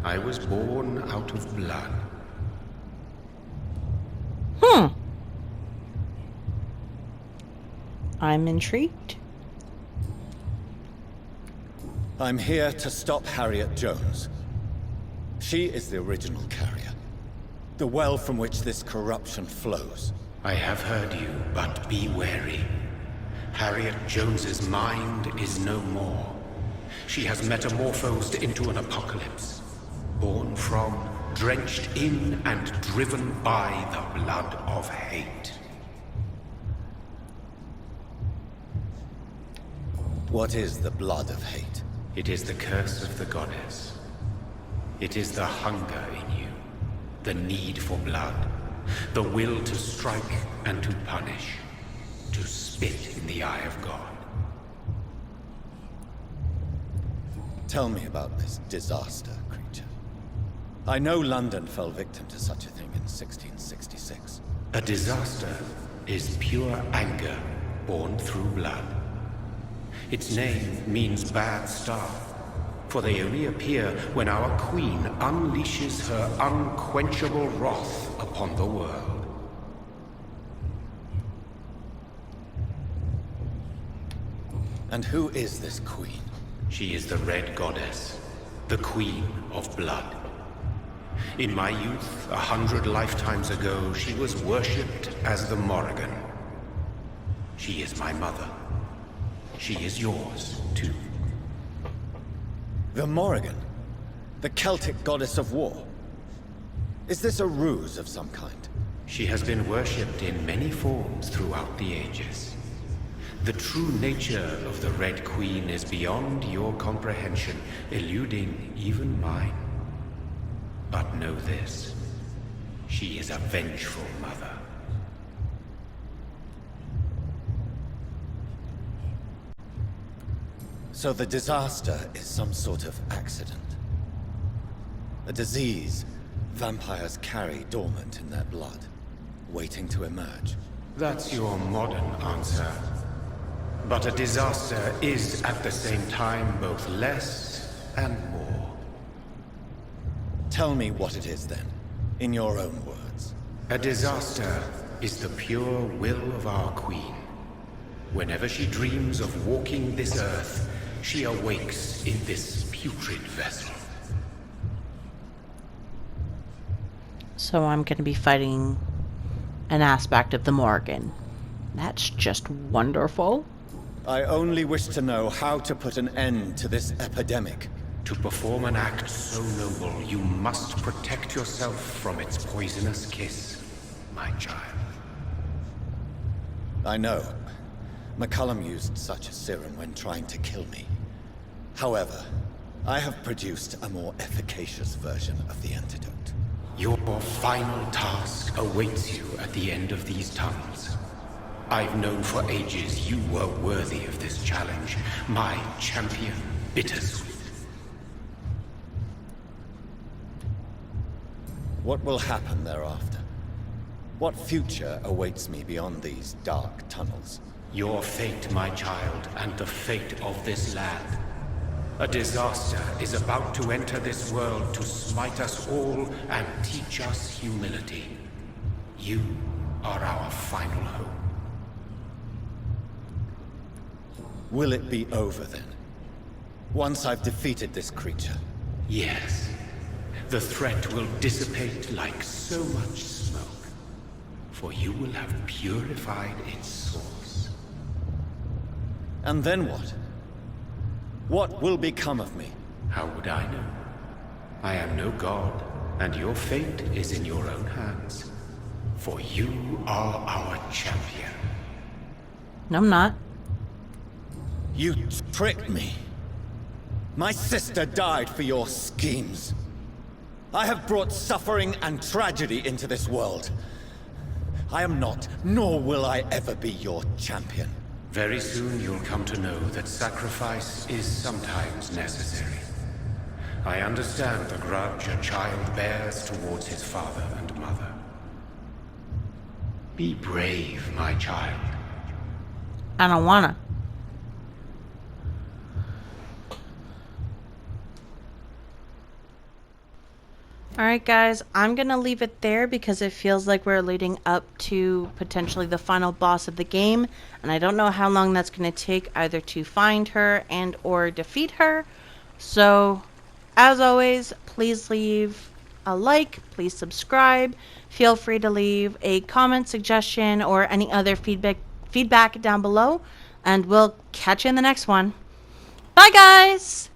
I was born out of blood. I'm intrigued. I'm here to stop Harriet Jones. She is the original carrier. The well from which this corruption flows. I have heard you, but be wary. Harriet Jones's mind is no more. She has metamorphosed into an apocalypse. Born from, drenched in, and driven by the blood of hate. What is the blood of hate? It is the curse of the goddess. It is the hunger in you. the need for blood, the will to strike and to punish, to spit in the eye of God. Tell me about this disaster creature. I know London fell victim to such a thing in 1666. A disaster is pure anger born through blood. Its name means bad star, for they only appear when our queen unleashes her unquenchable wrath upon the world. And who is this queen? She is the Red Goddess, the Queen of Blood. In my youth, 100 lifetimes ago, she was worshipped as the Morrigan. She is my mother. She is yours, too. The Morrigan? The Celtic goddess of war? Is this a ruse of some kind? She has been worshipped in many forms throughout the ages. The true nature of the Red Queen is beyond your comprehension, eluding even mine. But know this, she is a vengeful mother. So the disaster is some sort of accident. A disease vampires carry dormant in their blood, waiting to emerge. That's your modern answer. But a disaster is at the same time both less and more. Tell me what it is then, in your own words. A disaster is the pure will of our queen. Whenever she dreams of walking this earth, she awakes in this putrid vessel. So I'm going to be fighting an aspect of the Morrigan. That's just wonderful. I only wish to know how to put an end to this epidemic. To perform an act so noble, you must protect yourself from its poisonous kiss, my child. I know. McCullum used such a serum when trying to kill me. However, I have produced a more efficacious version of the antidote. Your final task awaits you at the end of these tunnels. I've known for ages you were worthy of this challenge, my champion, Bittersweet. What will happen thereafter? What future awaits me beyond these dark tunnels? Your fate, my child, and the fate of this land. A disaster is about to enter this world to smite us all and teach us humility. You are our final hope. Will it be over then? Once I've defeated this creature? Yes. The threat will dissipate like so much smoke, for you will have purified its source. And then what? What will become of me? How would I know? I am no god, and your fate is in your own hands. For you are our champion. No, I'm not. You tricked me. My sister died for your schemes. I have brought suffering and tragedy into this world. I am not, nor will I ever be your champion. Very soon you'll come to know that sacrifice is sometimes necessary. I understand the grudge a child bears towards his father and mother. Be brave, my child. I don't wanna. Alright guys, I'm going to leave it there because it feels like we're leading up to potentially the final boss of the game. And I don't know how long that's going to take either to find her and or defeat her. So, as always, please leave a like, please subscribe. Feel free to leave a comment, suggestion, or any other feedback down below. And we'll catch you in the next one. Bye guys!